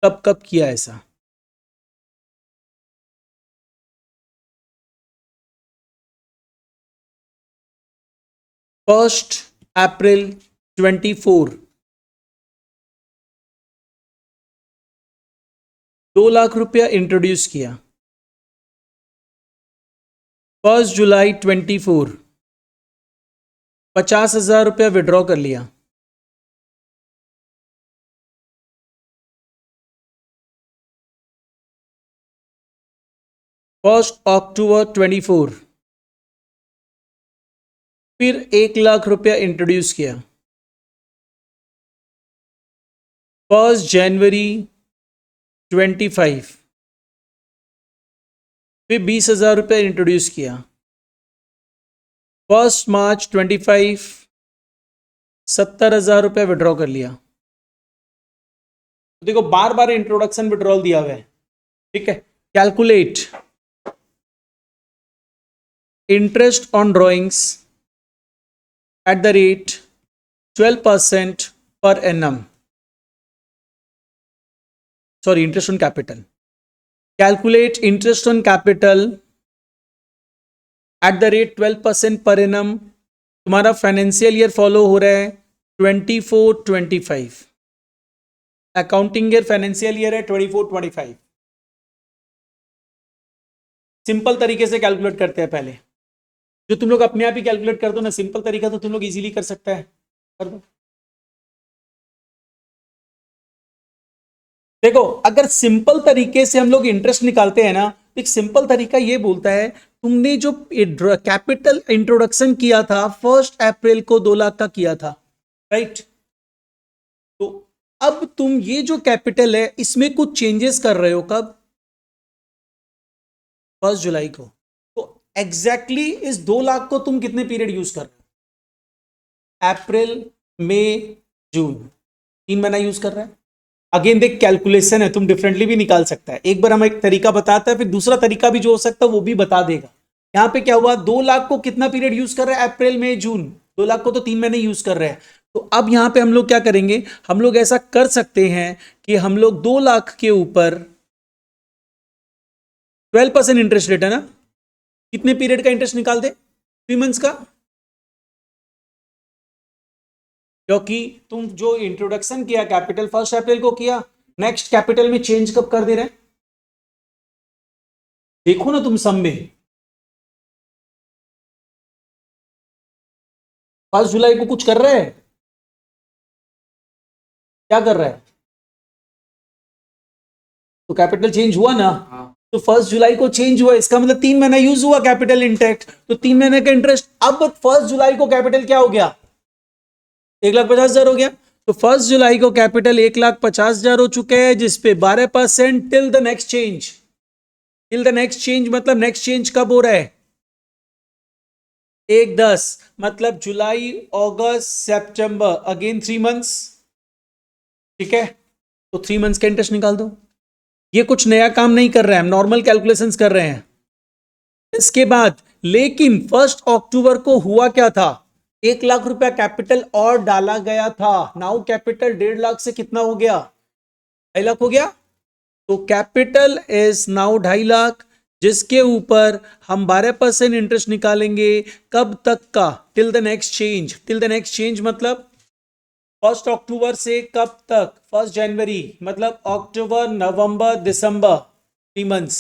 कब कब किया ऐसा। फर्स्ट अप्रैल 24, 2 लाख रुपया इंट्रोड्यूस किया। 1 जुलाई 24, 50,000 रुपया विड्रॉ कर लिया। 1 अक्टूबर 24, फिर 1 लाख रुपया इंट्रोड्यूस किया। 1 जनवरी 25, फिर 20,000 रुपया इंट्रोड्यूस किया। 1 मार्च 25, 70,000 रुपया विड्रॉ कर लिया। तो देखो बार बार इंट्रोडक्शन विड्रॉल दिया हुआ है, ठीक है। Calculate interest on drawings at the rate 12% per annum. Sorry, interest on capital. Calculate interest on capital at the rate 12% per annum. तुम्हारा फाइनेंशियल ईयर फॉलो हो रहा है 24-25, अकाउंटिंग ईयर फाइनेंशियल ईयर है 24-25। सिंपल तरीके से कैलकुलेट करते हैं पहले, जो तुम लोग अपने आप ही कैलकुलेट कर दो ना, सिंपल तरीका तो तुम लोग इजीली कर सकते हैं, कर दो। देखो अगर सिंपल तरीके से हम लोग इंटरेस्ट निकालते हैं ना, तो एक सिंपल तरीका ये बोलता है तुमने जो कैपिटल इंट्रोडक्शन किया था 1 अप्रैल को 2 लाख का किया था, राइट। तो अब तुम ये जो कैपिटल है इसमें कुछ चेंजेस कर रहे हो कब, 1 जुलाई को। तो एग्जैक्टली इस 2 लाख को तुम कितने पीरियड यूज कर रहे हो, अप्रैल मई जून, 3 महीना यूज कर रहा है। अगेन देख कैलकुलेशन है, तुम डिफरेंटली भी निकाल सकता है। एक बार हम एक तरीका बताता है, फिर दूसरा तरीका भी जो हो सकता है वो भी बता देगा। यहाँ पे क्या हुआ, 2 लाख को कितना पीरियड यूज कर रहा है, अप्रैल मई जून, 2 लाख को तो 3 महीने यूज कर रहे हैं। तो अब यहाँ पे हम लोग क्या करेंगे, हम लोग ऐसा कर सकते हैं कि हम लोग 2 लाख के ऊपर 12% इंटरेस्ट रेट है ना, कितने पीरियड का इंटरेस्ट निकाल दे, 3 मंथ्स का। क्योंकि तुम जो इंट्रोडक्शन किया कैपिटल 1 अप्रैल को किया, नेक्स्ट कैपिटल में चेंज कब कर दे रहे हैं, देखो ना तुम सम में 1 जुलाई को कुछ कर रहे हैं, क्या कर रहा है, तो कैपिटल चेंज हुआ ना। तो 1 जुलाई को चेंज हुआ, इसका मतलब 3 महीना यूज हुआ कैपिटल इंटैक्ट, तो 3 महीने का इंटरेस्ट। अब 1 जुलाई को कैपिटल क्या हो गया, 1,50,000 हो गया। तो 1 जुलाई को कैपिटल 1,50,000 हो चुके हैं, जिसपे 12% till the next change. Till the next change मतलब नेक्स्ट चेंज कब हो रहा है, 1/10, मतलब जुलाई अगस्त सितंबर, अगेन 3 मंथ्स। ठीक है, तो 3 मंथ्स का इंटरेस्ट निकाल दो। ये कुछ नया काम नहीं कर रहे हैं, हम नॉर्मल कैलकुलेशंस कर रहे हैं। इसके बाद लेकिन 1 अक्टूबर को हुआ क्या था, 1 लाख रुपया कैपिटल और डाला गया था। नाउ कैपिटल 1.5 लाख से कितना हो गया, 2.5 लाख हो गया। तो कैपिटल इज नाउ 2.5 लाख, जिसके ऊपर हम 12% इंटरेस्ट निकालेंगे। कब तक का, till the next change. Till the next change मतलब 1 अक्टूबर से कब तक, 1 जनवरी, मतलब अक्टूबर नवंबर दिसंबर, 3 मंथ्स।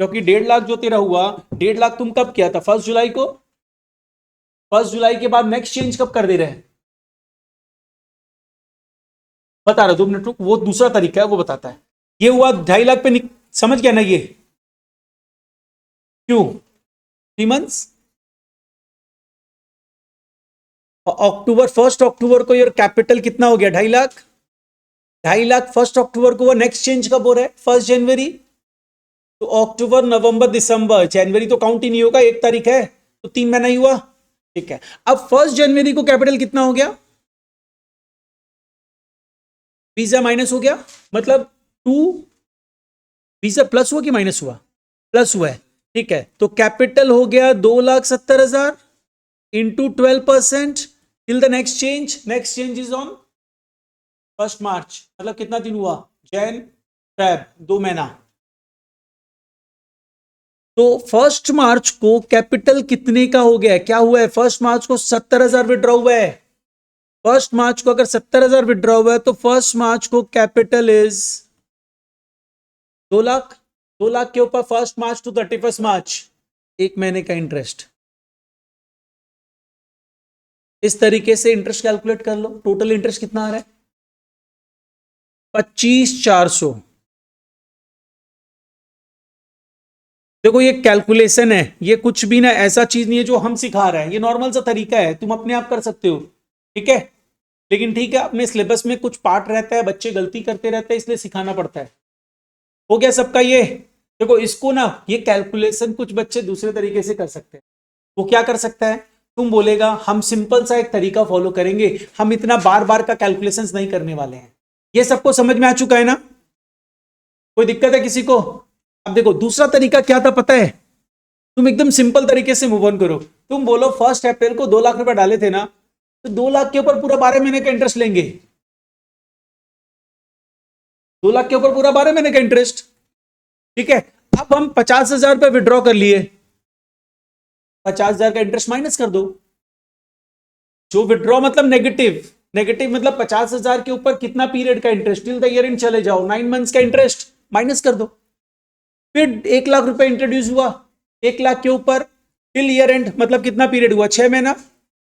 क्योंकि 1.5 लाख जो तेरा हुआ, 1.5 लाख तुम कब किया था, 1 जुलाई को। 1 जुलाई के बाद नेक्स्ट चेंज कब कर दे रहे हैं, बता रहा 2 मिनट रुक, वो दूसरा तरीका है वो बताता है। ये हुआ 2.5 लाख पे, समझ गया ना ये, क्यों 3 मंथ्स। अक्टूबर 1 अक्टूबर को यार कैपिटल कितना हो गया, 2.5 लाख। 2.5 लाख 1 अक्टूबर को, वो नेक्स्ट चेंज कब हो रहा है, 1 जनवरी। तो अक्टूबर नवंबर दिसंबर, जनवरी तो काउंट ही नहीं होगा, 1 तारीख है, तो 3 महीना ही हुआ। ठीक है, अब 1 जनवरी को कैपिटल कितना हो गया, वीजा माइनस हो गया, मतलब 2, वीजा प्लस हुआ कि माइनस हुआ, प्लस हुआ है। ठीक है, तो कैपिटल हो गया 2,70,000 into 12% till the next change. Next change is on 1 मार्च, मतलब कितना दिन हुआ, जैन फेब, 2 महीना। तो 1 मार्च को कैपिटल कितने का हो गया है, क्या हुआ है, 1 मार्च को 70,000 विड्रॉ हुआ है। 1 मार्च को अगर 70,000 विड्रॉ हुआ है, तो 1 मार्च को कैपिटल इज 2 लाख। 2 लाख के ऊपर 1 मार्च टू 31 मार्च, 1 महीने का इंटरेस्ट। इस तरीके से इंटरेस्ट कैलकुलेट कर लो। टोटल इंटरेस्ट कितना आ रहा है, 25,400। देखो ये कैलकुलेशन है, ये कुछ भी ना ऐसा चीज नहीं है जो हम सिखा रहे हैं, ये नॉर्मल सा तरीका है, तुम अपने आप कर सकते हो। ठीक है, लेकिन ठीक है, अपने सिलेबस में कुछ पार्ट रहता है, बच्चे गलती करते रहते हैं, इसलिए सिखाना पड़ता है। हो गया सबका ये। देखो इसको ना, ये कैलकुलेशन कुछ बच्चे दूसरे तरीके से कर सकते हैं। वो क्या कर सकता है, तुम बोलेगा हम सिंपल सा एक तरीका फॉलो करेंगे, हम इतना बार बार का कैलकुलेशन नहीं करने वाले हैं। ये सबको समझ में आ चुका है ना, कोई दिक्कत है किसी को। अब देखो दूसरा तरीका क्या था पता है, तुम एकदम सिंपल तरीके से मूव ऑन करो। तुम बोलो 1 अप्रैल को 2 लाख रुपए डाले थे ना, तो 2 लाख के ऊपर पूरा 12 महीने का इंटरेस्ट लेंगे। 2 लाख के ऊपर पूरा 12 महीने का इंटरेस्ट। ठीक है, अब हम 50,000 रुपए विड्रॉ कर लिए, 50,000 का इंटरेस्ट माइनस कर दो। जो विड्रॉ मतलब नेगेटिव, नेगेटिव मतलब 50,000 के ऊपर कितना पीरियड का interest, till the year and चले जाओ, 9 मंथ्स का इंटरेस्ट माइनस कर दो। फिर 1 लाख रुपए इंट्रोड्यूस हुआ, 1 लाख के ऊपर टिल ईयर एंड मतलब कितना पीरियड हुआ, 6 महीना,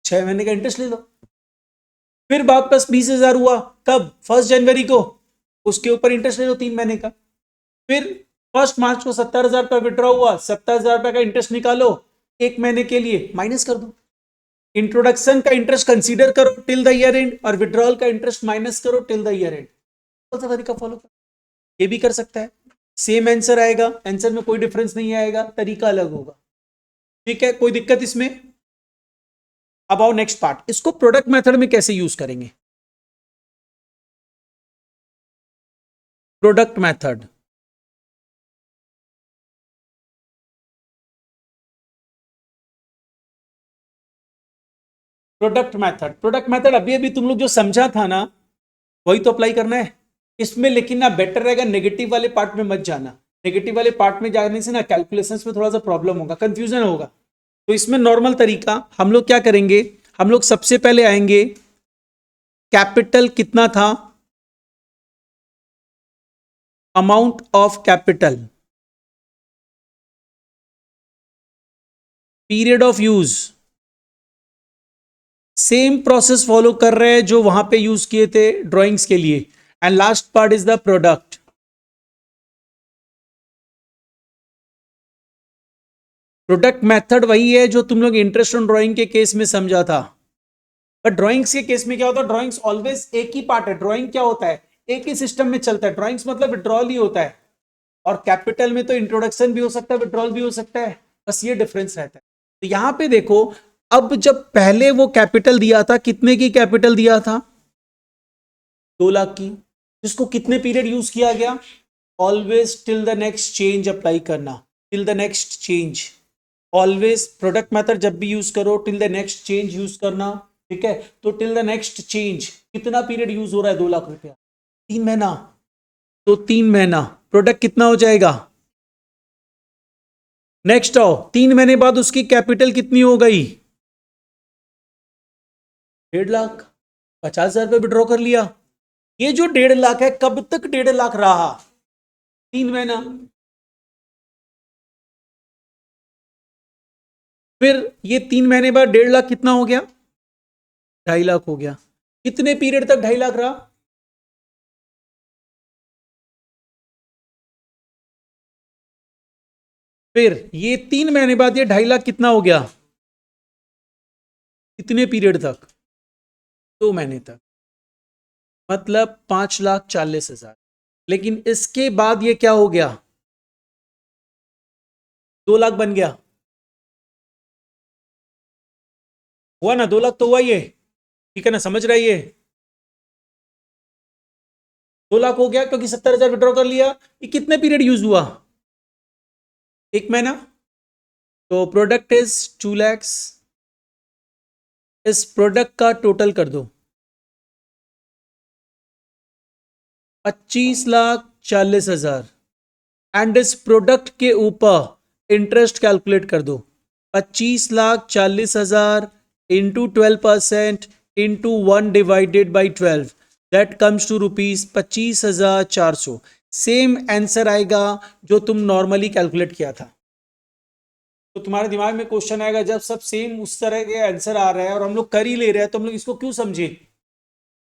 6 महीने का इंटरेस्ट ले लो। फिर वापस 20,000 हुआ, कब, 1 जनवरी को, उसके ऊपर इंटरेस्ट ले लो 3 महीने का। फिर 1 मार्च को 70,000 का विड्रॉ हुआ, 70,000 रुपए का इंटरेस्ट निकालो 1 महीने के लिए, माइनस कर दो। इंट्रोडक्शन का इंटरेस्ट कंसीडर करो टिल द ईयर एंड, और विड्रॉल का इंटरेस्ट माइनस करो टिल द ईयर एंड। कौन सा तरीका फॉलो कर, ये भी कर सकता है, सेम आंसर आएगा, आंसर में कोई डिफरेंस नहीं आएगा, तरीका अलग होगा। ठीक है, कोई दिक्कत इसमें? अब आओ नेक्स्ट पार्ट, इसको प्रोडक्ट मेथड में कैसे यूज करेंगे? प्रोडक्ट मेथड, प्रोडक्ट मेथड अभी अभी तुम लोग जो समझा था ना, वही तो अप्लाई करना है इसमें। लेकिन ना बेटर रहेगा नेगेटिव वाले पार्ट में मत जाना। नेगेटिव वाले पार्ट में जाने से ना कैलकुलेशंस में थोड़ा सा प्रॉब्लम होगा, कंफ्यूजन होगा। तो इसमें नॉर्मल तरीका हम लोग क्या करेंगे, हम लोग सबसे पहले आएंगे, कैपिटल कितना था, amount of capital, period of use, same process follow कर रहे हैं जो वहां पे यूज किए थे ड्राइंग्स के लिए। And last part is the product. Product method वही है जो तुम लोग इंटरेस्ट ऑन ड्राइंग के केस में समझा था। बट ड्राइंग्स के केस में क्या होता है, ड्राइंग्स ऑलवेज एक ही पार्ट है। ड्राइंग क्या होता है, एक ही सिस्टम में चलता है। ड्राइंग्स मतलब विड्रॉल ही होता है, और कैपिटल में तो इंट्रोडक्शन भी हो सकता है, विड्रॉल भी हो सकता है। बस ये डिफरेंस रहता है। तो यहां पे देखो, अब जब पहले वो कैपिटल दिया था, कितने की कैपिटल दिया था, 2 लाख की, जिसको कितने पीरियड यूज किया गया, always till the next change apply करना, till the next change. Always product method जब भी यूज करो till the next change use करना। ठीक है, तो टिल द नेक्स्ट चेंज कितना पीरियड यूज हो रहा है, 2 लाख रुपया, 3 महीना। तो 3 महीना, प्रोडक्ट कितना हो जाएगा। नेक्स्ट आओ, 3 महीने बाद उसकी कैपिटल कितनी हो गई, 1.5 लाख। 50,000 रुपये विड्रॉ कर लिया। ये जो 1.5 लाख है, कब तक 1.5 लाख रहा, 3 महीना। फिर ये 3 महीने बाद 1.5 लाख कितना हो गया, 2.5 लाख हो गया। कितने पीरियड तक 2.5 लाख रहा, फिर ये 3 महीने बाद ये 2.5 लाख कितना हो गया, कितने पीरियड तक, 2 महीने तक, मतलब 5,40,000। लेकिन इसके बाद ये क्या हो गया, 2 लाख बन गया। हुआ ना, 2 लाख तो हुआ ही है। ठीक है ना, समझ रहा है ये, 2 लाख हो गया क्योंकि 70,000 विड्रॉ कर लिया। ये कितने पीरियड यूज हुआ, 1 महीना। तो प्रोडक्ट इज 2 lakhs। इस प्रोडक्ट का टोटल कर दो, 25,40,000। एंड इस प्रोडक्ट के ऊपर इंटरेस्ट कैलकुलेट कर दो, 25,40,000 into 12% into 1/12, that comes to ₹25,400। Same answer आएगा जो तुम नॉर्मली कैलकुलेट किया था। तो तुम्हारे दिमाग में क्वेश्चन आएगा, जब सब सेम उस तरह के आंसर आ रहा है और हम लोग कर ही ले रहे हैं, तो हम लोग इसको क्यों समझे।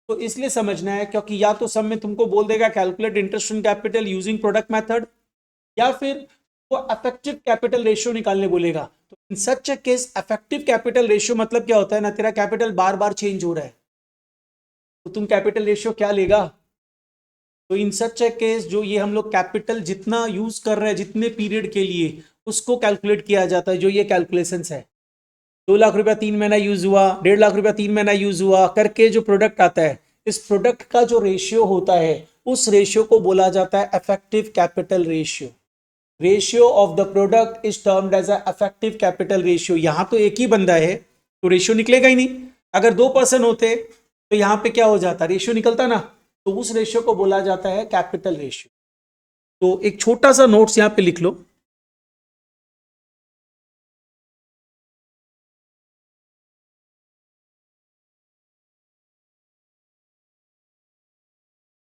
तो इसलिए समझना है क्योंकि या तो सब में तुमको बोल देगा calculate interest on capital using product method, या फिर वो अफेक्टिव कैपिटल रेशियो निकालने बोलेगा। तो इन सच ए केस अफेक्टिव कैपिटल रेशियो मतलब क्या होता है ना, तेरा कैपिटल बार बार चेंज हो रहा है, तो तुम कैपिटल रेशियो क्या लेगा। तो इन सच ए केस जो ये हम लोग कैपिटल जितना यूज कर रहे हैं जितने पीरियड के लिए, उसको कैलकुलेट किया जाता है, जो ये कैलकुलेशंस है। 2 लाख रुपया 3 महीना यूज हुआ, 1.5 लाख रुपया 3 महीना यूज हुआ करके जो प्रोडक्ट आता है, इस प्रोडक्ट का जो रेशियो होता है, उस रेशियो को बोला जाता है effective capital ratio. Ratio of the product is termed as effective capital ratio. यहां तो एक ही बंदा है तो रेशियो निकलेगा ही नहीं। अगर 2 पर्सन होते तो यहां पे क्या हो जाता, रेशियो निकलता ना। तो उस रेशियो को बोला जाता है कैपिटल रेशियो। तो एक छोटा सा नोट्स यहां पे लिख लो,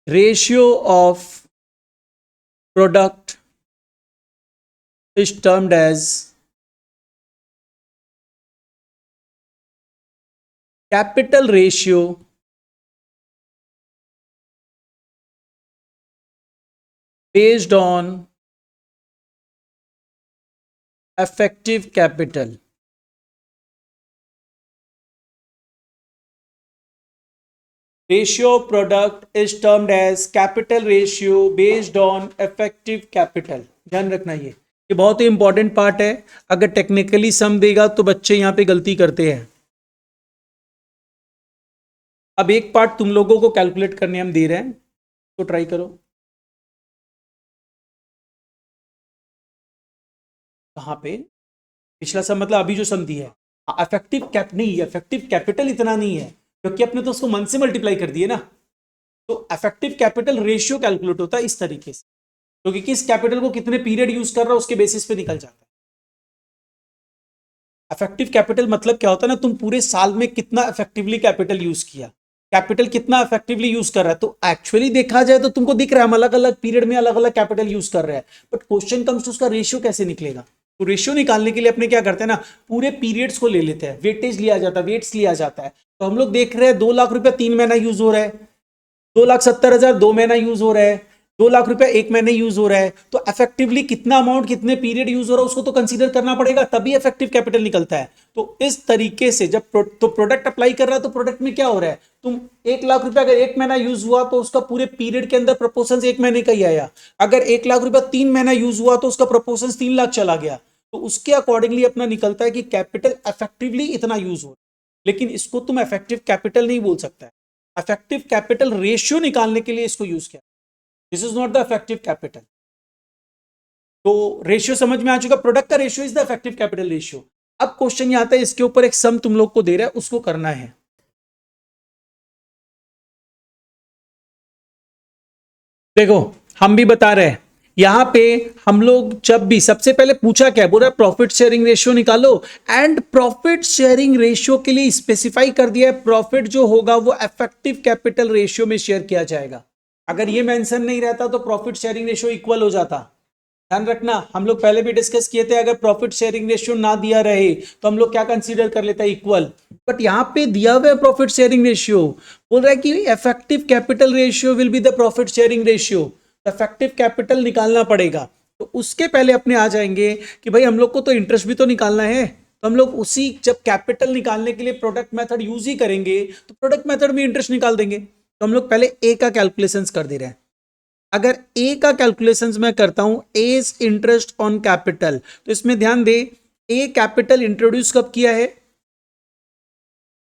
ratio of product is termed as capital ratio based on effective capital. Ratio of product is termed as capital ratio based on effective capital. ध्यान रखना ये ये बहुत ही इंपॉर्टेंट पार्ट है, अगर टेक्निकली सम देगा तो बच्चे यहां पे गलती करते हैं। अब एक पार्ट तुम लोगों को कैलकुलेट करने हम दे रहे हैं, तो ट्राई करो। कहां पे पिछला सम मतलब अभी जो सम दी है, इफेक्टिव कैप नहीं, इफेक्टिव कैपिटल इतना नहीं है क्योंकि अपने तो उसको मन से मल्टीप्लाई कर दिए ना। तो इफेक्टिव कैपिटल रेशियो कैलकुलेट होता है इस तरीके से, क्योंकि किस कैपिटल को कितने पीरियड यूज कर रहा है उसके बेसिस पे निकल जाता है। इफेक्टिव कैपिटल मतलब क्या होता है ना, तुम पूरे साल में कितना इफेक्टिवली कैपिटल यूज किया, कैपिटल कितना इफेक्टिवली यूज कर रहा है। तो एक्चुअली देखा जाए तो तुमको दिख रहा है हम अलग अलग पीरियड में अलग अलग कैपिटल यूज कर रहे हैं, बट क्वेश्चन कम्स टू उसका रेशियो कैसे निकलेगा। तो रेशियो निकालने के लिए अपने क्या करते हैं ना, पूरे पीरियड्स को ले लेते हैं, वेटेज लिया जाता है, वेट्स लिया जाता है। तो हम लोग देख रहे हैं 2 लाख रुपया 3 महीना यूज हो रहा है, 2,70,000 2 महीना यूज हो रहा है, 2 लाख रुपया 1 महीने यूज हो रहा है। तो इफेक्टिवली कितना अमाउंट कितने पीरियड यूज हो रहा है उसको तो कंसीडर करना पड़ेगा, तभी इफेक्टिव कैपिटल निकलता है। तो इस तरीके से जब तो प्रोडक्ट अप्लाई कर रहा है तो प्रोडक्ट में क्या हो रहा है, तुम 1 लाख रुपया अगर 1 महीना यूज हुआ तो उसका पूरे पीरियड के अंदर प्रपोर्शन 1 महीने का ही आया। अगर 1 लाख रुपया 3 महीना यूज हुआ तो उसका प्रपोर्शन 3 लाख चला गया। तो उसके अकॉर्डिंगली अपना निकलता है कि कैपिटल इफेक्टिवली इतना यूज हो, लेकिन इसको तुम इफेक्टिव कैपिटल नहीं बोल सकता है। इफेक्टिव कैपिटल रेशियो निकालने के लिए इसको यूज किया, this is not the effective capital. तो रेशियो समझ में आ चुका, प्रोडक्ट का ratio is the effective capital ratio. अब क्वेश्चन ये आता है, इसके ऊपर एक सम तुम लोग को दे रहा है, उसको करना है। देखो हम भी बता रहे हैं यहां पे, हम लोग जब भी सबसे पहले पूछा क्या बोल रहा है, प्रॉफिट शेयरिंग रेशियो निकालो। एंड प्रॉफिट शेयरिंग रेशियो के लिए स्पेसिफाई कर दिया है, प्रॉफिट जो होगा वो इफेक्टिव कैपिटल रेशियो में शेयर किया जाएगा। अगर ये मेंशन नहीं रहता तो प्रॉफिट शेयरिंग रेशियो इक्वल हो जाता। ध्यान रखना, हम लोग पहले भी डिस्कस किए थे, अगर प्रॉफिट शेयरिंग रेशियो ना दिया रहे तो हम लोग क्या कंसीडर कर लेते हैं, इक्वल। बट यहां पे दिया हुआ है प्रॉफिट शेयरिंग रेशियो, बोल रहा है कि effective capital ratio will be the profit sharing ratio. Effective capital निकालना पड़ेगा। तो उसके पहले अपने आ जाएंगे कि भाई हम लोग को तो इंटरेस्ट भी तो निकालना है, तो हम लोग उसी जब कैपिटल निकालने के लिए प्रोडक्ट मेथड यूज ही करेंगे तो प्रोडक्ट मेथड में इंटरेस्ट निकाल देंगे। तो हम लोग पहले ए का कैलकुलेशंस कर दे रहे हैं। अगर ए का कैलकुलेशंस मैं करता हूं, ए इज इंटरेस्ट ऑन कैपिटल, तो इसमें ध्यान दे, ए कैपिटल इंट्रोड्यूस कब किया है,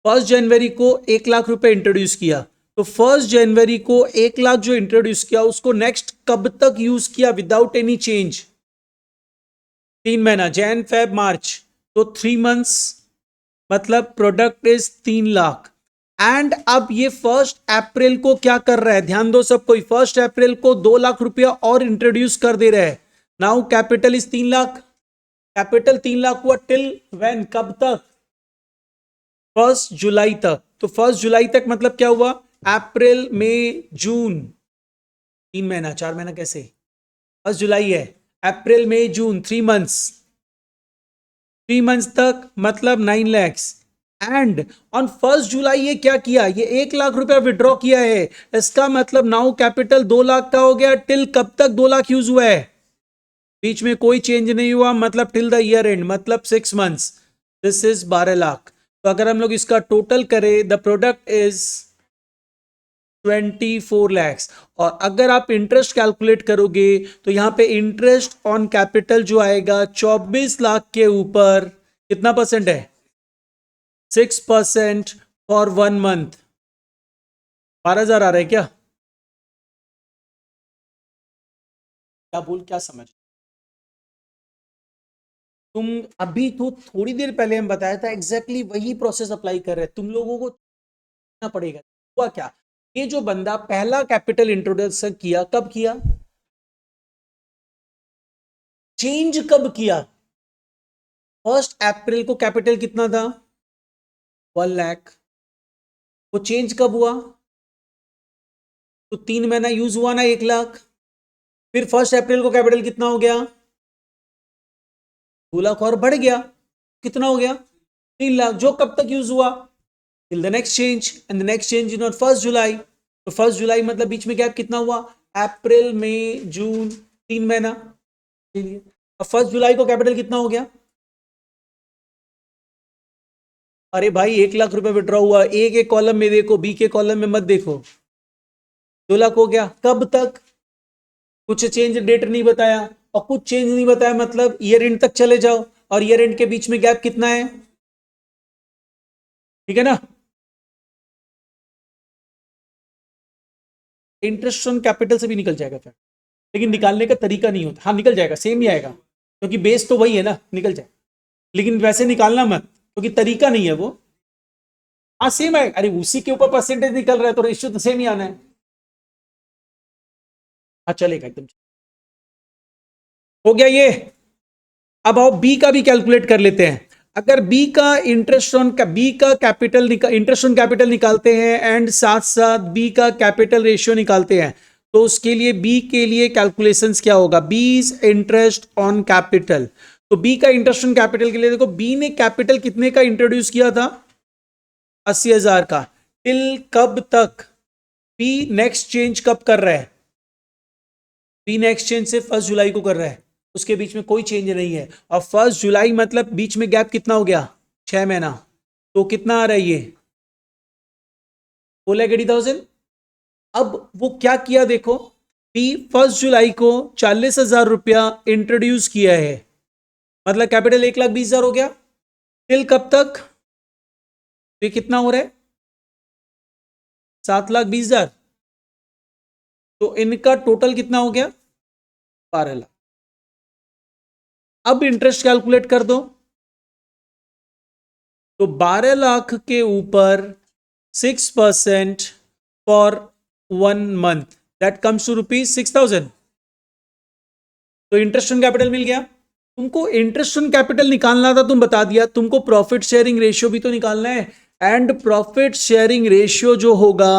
1 जनवरी को 1 लाख रुपए इंट्रोड्यूस किया। तो 1 जनवरी को 1 लाख जो इंट्रोड्यूस किया उसको नेक्स्ट कब तक यूज किया विदाउट एनी चेंज, 3 महीना, जैन फेब मार्च, तो 3 मंथ्स, मतलब प्रोडक्ट इज 3 लाख। एंड अब ये 1 अप्रैल को क्या कर रहा है, ध्यान दो सब कोई, 1 अप्रैल को 2 लाख रुपया और इंट्रोड्यूस कर दे रहा है। Now capital is 3 lakh, capital 3 lakh हुआ टिल व्हेन, कब तक, 1 जुलाई तक। तो 1 जुलाई तक मतलब क्या हुआ, अप्रैल मई जून, 3 महीना, 4 महीना कैसे, 1 जुलाई है, अप्रैल मई जून, 3 मंथ्स, 3 मंथ्स तक मतलब 9 lakhs। एंड ऑन 1 जुलाई ये क्या किया, ये 1 लाख रुपया विड्रॉ किया है। इसका मतलब नाउ कैपिटल 2 लाख का हो गया, टिल कब तक 2 लाख यूज हुआ है, बीच में कोई चेंज नहीं हुआ, मतलब टिल द ईयर एंड, मतलब 6 मंथ्स, दिस इज 12 लाख। तो अगर हम लोग इसका टोटल करें, द प्रोडक्ट इज 24 lakhs। और अगर आप इंटरेस्ट कैलकुलेट करोगे तो यहां पे इंटरेस्ट ऑन कैपिटल जो आएगा 24 लाख के ऊपर कितना परसेंट है, 6% फॉर 1 मंथ, 12,000 आ रहा है क्या, क्या बोल क्या समझ, तुम अभी तो थोड़ी देर पहले हम बताया था एग्जैक्टली वही प्रोसेस अप्लाई कर रहे हैं, तुम लोगों को करना पड़ेगा। हुआ क्या, ये जो बंदा पहला कैपिटल इंट्रोडक्शन किया कब किया, चेंज कब किया, 1 अप्रैल को कैपिटल कितना था, 1 लाख। वो चेंज कब हुआ, तो 3 महीना यूज हुआ ना, 1 लाख। फिर 1 अप्रैल को कैपिटल कितना हो गया, 2 लाख और बढ़ गया, कितना हो गया, 3 लाख, जो कब तक यूज हुआ, till the next change, and the next change is on 1 जुलाई। तो 1 जुलाई मतलब बीच में गैप कितना हुआ, अप्रैल मई जून, 3 महीना। अब 1 जुलाई को कैपिटल कितना हो गया, अरे भाई 1 लाख रुपए विड्रॉ हुआ, ए के कॉलम में देखो, बी के कॉलम में मत देखो, 2 लाख हो गया, कब तक, कुछ चेंज डेट नहीं बताया, और कुछ चेंज नहीं बताया, मतलब ईयर एंड तक चले जाओ और ईयर एंड के बीच में गैप कितना है, ठीक है ना। इंटरेस्ट ऑन कैपिटल से भी निकल जाएगा फिर, लेकिन निकालने का तरीका नहीं होता। हाँ निकल जाएगा, सेम ही आएगा क्योंकि बेस तो वही है ना, निकल जाए, लेकिन वैसे निकालना मत क्योंकि तरीका नहीं है वो। हाँ सेम आएगा, अरे उसी के ऊपर परसेंटेज निकल रहा है तो रेशियो तो सेम ही आना है। हाँ चलेगा एकदम, हो गया ये। अब आओ बी का भी कैलकुलेट कर लेते हैं। अगर बी का इंटरेस्ट ऑन बी का कैपिटल इंटरेस्ट ऑन कैपिटल निकालते हैं एंड साथ साथ बी का कैपिटल रेशियो निकालते हैं, तो उसके लिए बी के लिए कैलकुलेशंस क्या होगा, बीज इंटरेस्ट ऑन कैपिटल। तो बी का इंटरेस्ट ऑन कैपिटल के लिए देखो, बी ने कैपिटल कितने का इंट्रोड्यूस किया था, 80,000 का। टिल कब तक, बी नेक्स्ट चेंज कब कर रहा है, बी नेक्स्ट चेंज से 1 जुलाई को कर रहा है, उसके बीच में कोई चेंज नहीं है। और 1 जुलाई मतलब बीच में गैप कितना हो गया, 6 महीना, तो कितना आ रहा है ये 4,80,000। अब वो क्या किया देखो, बी 1 जुलाई को 40,000 रुपया इंट्रोड्यूस किया है, मतलब कैपिटल 1,20,000 हो गया। टिल कब तक, तो ये कितना हो रहा है 7,20,000, तो इनका टोटल कितना हो गया 12 लाख। अब इंटरेस्ट कैलकुलेट कर दो, तो 12 लाख के ऊपर 6% for 1 month, that comes to ₹6,000। तो इंटरेस्ट ऑन कैपिटल मिल गया। तुमको इंटरेस्ट ऑन कैपिटल निकालना था, तुम बता दिया, तुमको प्रॉफिट शेयरिंग रेशियो भी तो निकालना है। एंड प्रॉफिट शेयरिंग रेशियो जो होगा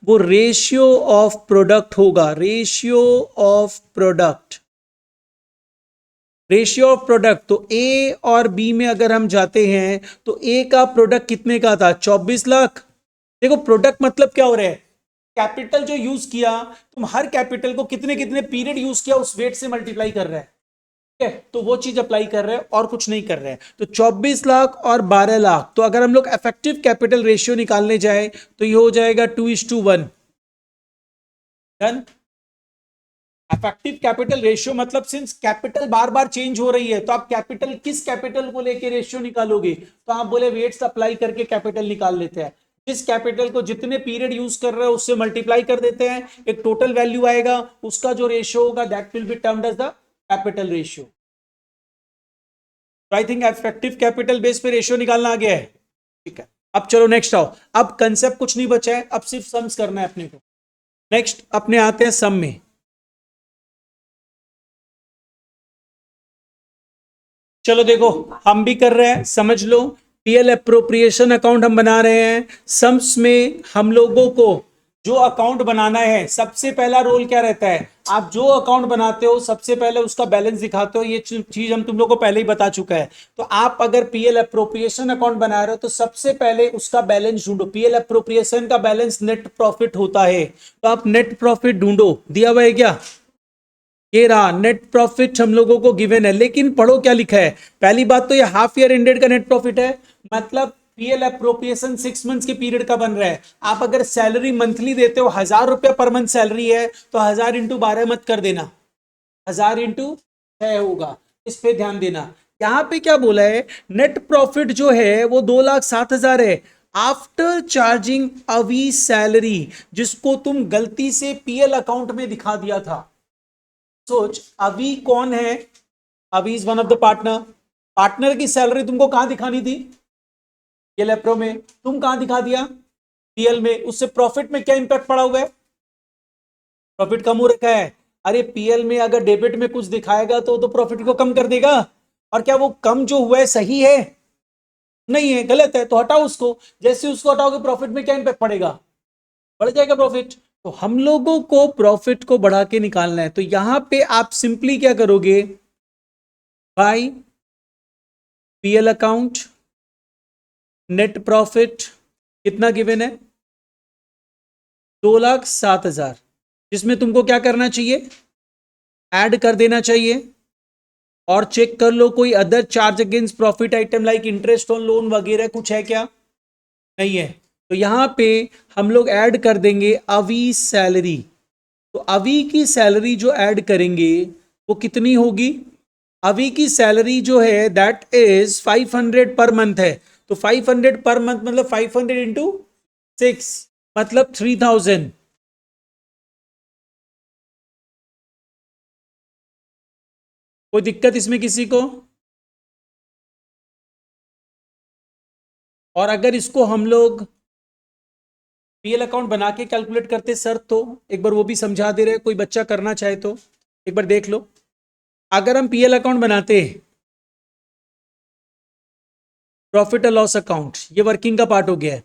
वो रेशियो ऑफ प्रोडक्ट होगा, ratio of product, ratio of product. तो ए और बी में अगर हम जाते हैं तो ए का प्रोडक्ट कितने का था, 24 लाख। देखो प्रोडक्ट मतलब क्या हो रहा है, कैपिटल जो यूज किया, तुम हर कैपिटल को कितने कितने पीरियड यूज किया उस वेट से मल्टीप्लाई कर रहा है, ठीक है, तो वो चीज अप्लाई कर रहे हैं और कुछ नहीं कर रहे हैं। तो 24 लाख और 12 लाख, तो अगर हम लोग इफेक्टिव कैपिटल रेशियो निकालने जाए तो ये हो जाएगा 2:1। डन। इफेक्टिव कैपिटल रेशियो मतलब सिंस कैपिटल बार बार चेंज हो रही है, तो आप कैपिटल किस कैपिटल को लेके रेशियो निकालोगे, तो आप बोले वेट्स अप्लाई करके कैपिटल निकाल लेते हैं। जिस कैपिटल को जितने पीरियड यूज कर रहे हो उससे मल्टीप्लाई कर देते हैं, एक टोटल वैल्यू आएगा, उसका जो रेशियो होगा that will be termed as the capital ratio. तो I think effective capital base पे रेशियो निकालना आ गया है, ठीक है। अब चलो नेक्स्ट आओ, अब कंसेप्ट कुछ नहीं बचा है, अब सिर्फ सम्स करना है अपने को। नेक्स्ट अपने आते हैं सम में। चलो देखो हम भी कर रहे हैं, समझ लो, पीएल अप्रोप्रिएशन अकाउंट हम बना रहे हैं। सम्स में हम लोगों को जो अकाउंट बनाना है, सबसे पहला रोल क्या रहता है, आप जो अकाउंट बनाते हो सबसे पहले उसका बैलेंस दिखाते हो, ये चीज हम तुम लोग को पहले ही बता चुका है। तो आप अगर पीएल अप्रोप्रिएशन अकाउंट बना रहे हो तो सबसे पहले उसका बैलेंस ढूंढो। पीएल अप्रोप्रिएशन का बैलेंस नेट प्रॉफिट होता है, तो आप नेट प्रॉफिट ढूंढो, दिया हुआ है क्या, ये रहा नेट प्रॉफिट हम लोगों को गिवन है। लेकिन पढ़ो क्या लिखा है, पहली बात तो ये हाफ ईयर एंडेड का नेट प्रॉफिट है, मतलब पीएल अप्रोप्रिएशन 6 मंथ्स के पीरियड का बन रहा है। आप अगर सैलरी मंथली देते हो, 1,000 रुपया पर मंथ सैलरी है, तो 1,000 इंटू 12 मत कर देना, 1,000 इंटू 6 होगा, इस पे ध्यान देना। यहां पे क्या बोला है, नेट प्रॉफिट जो है वो 2,07,000 है आफ्टर चार्जिंग अवी सैलरी, जिसको तुम गलती से पीएल अकाउंट में दिखा दिया था। सोच अभी कौन है, अभी is one of the partner, partner की सैलरी तुमको कहां दिखानी थी, ये लेप्रो में, तुम कहां दिखा दिया पीएल में, उससे प्रॉफिट में क्या इंपैक्ट पड़ा हुआ है, प्रॉफिट कम हो रखा है। अरे पीएल में अगर डेबिट में कुछ दिखाएगा तो प्रॉफिट को कम कर देगा, और क्या वो कम जो हुआ है सही है, नहीं है, गलत है, तो हटाओ उसको। जैसे उसको हटाओगे प्रॉफिट में क्या इंपैक्ट पड़ेगा, बढ़ जाएगा प्रॉफिट। तो हम लोगों को प्रॉफिट को बढ़ा के निकालना है, तो यहां पे आप सिंपली क्या करोगे, by PL account net profit कितना गिवन है, 2,07,000, जिसमें तुमको क्या करना चाहिए, ऐड कर देना चाहिए, और चेक कर लो कोई other charge against profit item like interest on loan वगैरह कुछ है क्या, नहीं है। तो यहां पे हम लोग ऐड कर देंगे अवी सैलरी। तो अवी की सैलरी जो ऐड करेंगे वो कितनी होगी? अभी की सैलरी जो है दैट इज 500 पर मंथ है, तो 500 पर मंथ मतलब 500 इंटू 6 मतलब 3000। कोई दिक्कत इसमें किसी को? और अगर इसको हम लोग पीएल अकाउंट बना के कैलकुलेट करते सर, तो एक बार वो भी समझा दे रहे, कोई बच्चा करना चाहे तो एक बार देख लो। अगर हम पीएल अकाउंट बनाते, प्रॉफिट एंड लॉस अकाउंट, ये वर्किंग का पार्ट हो गया है,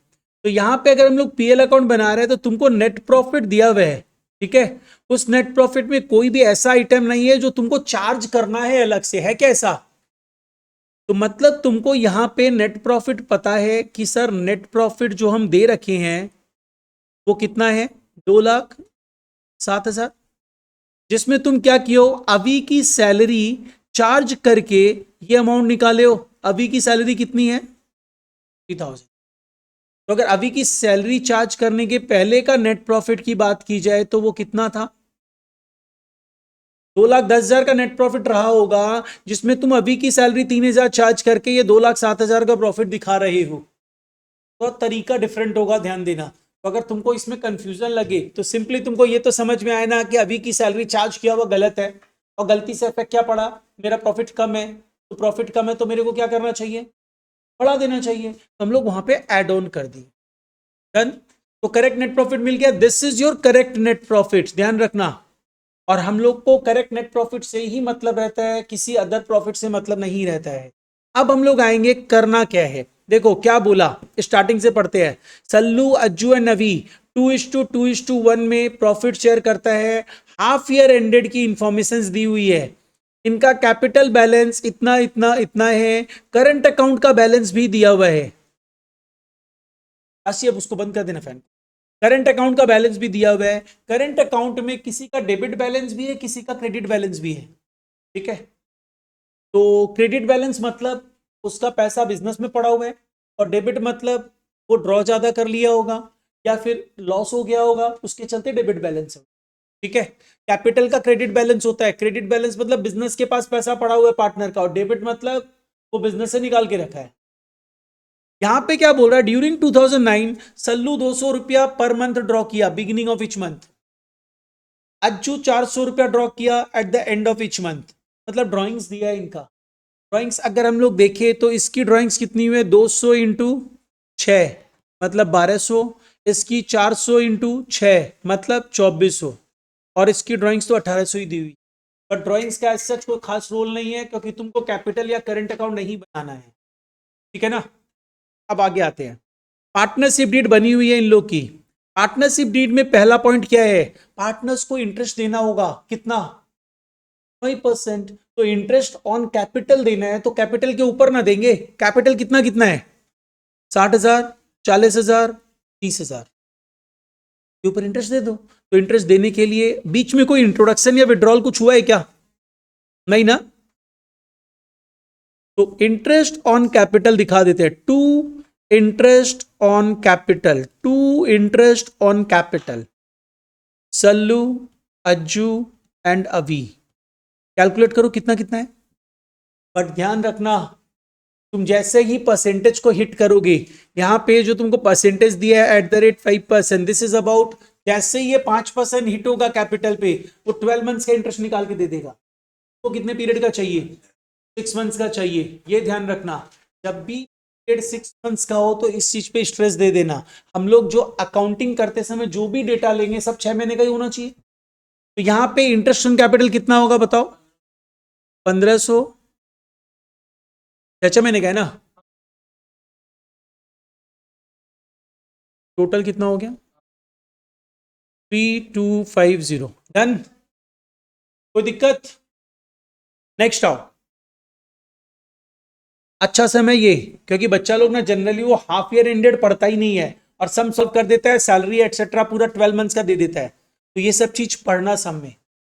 तो यहां पे अगर हम लोग पीएल अकाउंट बना रहे हैं तो तुमको नेट प्रॉफिट दिया हुआ है, ठीक है। उस नेट प्रॉफिट में कोई भी ऐसा आइटम नहीं है जो तुमको चार्ज करना है अलग से, है क्या ऐसा? तो मतलब तुमको यहां पे नेट प्रॉफिट पता है कि सर नेट प्रॉफिट जो हम दे रखे हैं वो कितना है? 2,07,000, जिसमें तुम क्या किए हो? अभी की सैलरी चार्ज करके ये अमाउंट निकाले हो। अभी की सैलरी कितनी है? 3,000। तो अगर अभी की सैलरी चार्ज करने के पहले का नेट प्रॉफिट की बात की जाए तो वो कितना था? 2,10,000 का नेट प्रॉफिट रहा होगा, जिसमें तुम अभी की सैलरी 3,000 चार्ज करके ये 2,07,000 का प्रॉफिट दिखा रहे हो। तो तरीका डिफरेंट होगा, ध्यान देना। तो अगर तुमको इसमें कंफ्यूजन लगे तो सिंपली तुमको ये तो समझ में आए ना कि अभी की सैलरी चार्ज किया हुआ गलत है, और गलती से इफेक्ट क्या पड़ा? मेरा प्रॉफिट कम है, तो प्रॉफिट कम है तो मेरे को क्या करना चाहिए? बढ़ा देना चाहिए। तो हम लोग वहां पे एड ऑन कर दिए, डन। तो करेक्ट नेट प्रॉफिट मिल गया, this is your correct net profit, ध्यान रखना। और हम लोग को करेक्ट नेट प्रॉफिट से ही मतलब रहता है, किसी अदर प्रॉफिट से मतलब नहीं रहता है। अब हम लोग आएंगे करना क्या है। देखो क्या बोला, स्टार्टिंग से पढ़ते हैं। सल्लू, अज्जू एंड नवी 2:2:1 में प्रॉफिट शेयर करता है। हाफ ईयर एंडेड की इंफॉर्मेशन दी हुई है। इनका कैपिटल बैलेंस इतना इतना इतना है, करंट अकाउंट का बैलेंस भी दिया हुआ है। अब उसको बंद कर देना फैन। करंट अकाउंट का बैलेंस भी दिया हुआ है। करंट अकाउंट में किसी का डेबिट बैलेंस भी है, किसी का क्रेडिट बैलेंस भी है, ठीक है। तो क्रेडिट बैलेंस मतलब उसका पैसा बिजनेस में पड़ा हुआ है, और डेबिट मतलब वो ड्रॉ ज्यादा कर लिया होगा या फिर लॉस हो गया होगा, उसके चलते डेबिट बैलेंस है, ठीक है। कैपिटल का क्रेडिट बैलेंस होता है, क्रेडिट बैलेंस मतलब बिजनेस के पास पैसा पड़ा हुआ है पार्टनर का, और डेबिट मतलब वो बिजनेस से निकाल के रखा है। यहां पे क्या बोल रहा है? ड्यूरिंग 2009 सल्लू 200 रुपया पर मंथ ड्रॉ किया beginning of each month. Ajju 400 रुपया ड्रॉ किया at the end of each month. मतलब ड्रॉइंग्स दिया है इनका। ड्रॉइंग्स अगर हम लोग देखें तो इसकी ड्रॉइंग्स कितनी हुई है? 200 इंटू 6 मतलब 1200। इसकी 400 इंटू 6 मतलब 2400। और इसकी ड्रॉइंग्स तो 1800 ही दी हुई। पर ड्रॉइंग्स का सच कोई खास रोल नहीं है, क्योंकि तुमको कैपिटल या करंट अकाउंट नहीं बनाना है, ठीक है ना। अब आगे आते हैं। पार्टनरशिप डीड बनी हुई है इन लोग की। पार्टनरशिप डीड में पहला पॉइंट क्या है? पार्टनर्स को इंटरेस्ट देना होगा, कितना? 5%। तो इंटरेस्ट ऑन कैपिटल देना है, तो कैपिटल के ऊपर ना देंगे। कैपिटल कितना कितना है? 60,000, 40,000, 30,000 के ऊपर इंटरेस्ट दे दो। तो इंटरेस्ट देने के लिए बीच में कोई इंट्रोडक्शन या विड्रॉल कुछ हुआ है क्या? नहीं ना। तो इंटरेस्ट ऑन कैपिटल दिखा देते हैं, to interest on capital, to interest on capital, Sallu, Ajju and Avi. Calculate करो कितना कितना है। बट ध्यान रखना, तुम जैसे ही परसेंटेज को हिट करोगे, यहां पे जो तुमको परसेंटेज दिया है @5%, दिस इज अबाउट, जैसे ही ये 5% हिट होगा कैपिटल पे, वो 12 मंथ्स का इंटरेस्ट निकाल के दे देगा। तो कितने पीरियड का चाहिए? 6 मंथ्स का चाहिए। ये ध्यान रखना, जब भी पीरियड 6 मंथ्स का हो तो इस चीज पे स्ट्रेस दे देना। हम लोग जो अकाउंटिंग करते समय जो भी डेटा लेंगे सब 6 महीने का ही होना चाहिए। तो यहां पे इंटरेस्ट ऑन कैपिटल कितना होगा बताओ? 1500, 6 महीने का है ना। टोटल कितना हो गया? 3250। डन, कोई दिक्कत? नेक्स्ट आओ। अच्छा समय ये, क्योंकि बच्चा लोग ना जनरली वो हाफ ईयर एंडेड पढ़ता ही नहीं है, और सम सॉल्व कर देता है, सैलरी एक्सेट्रा पूरा 12 मंथ्स का दे देता है। तो ये सब चीज पढ़ना सम में।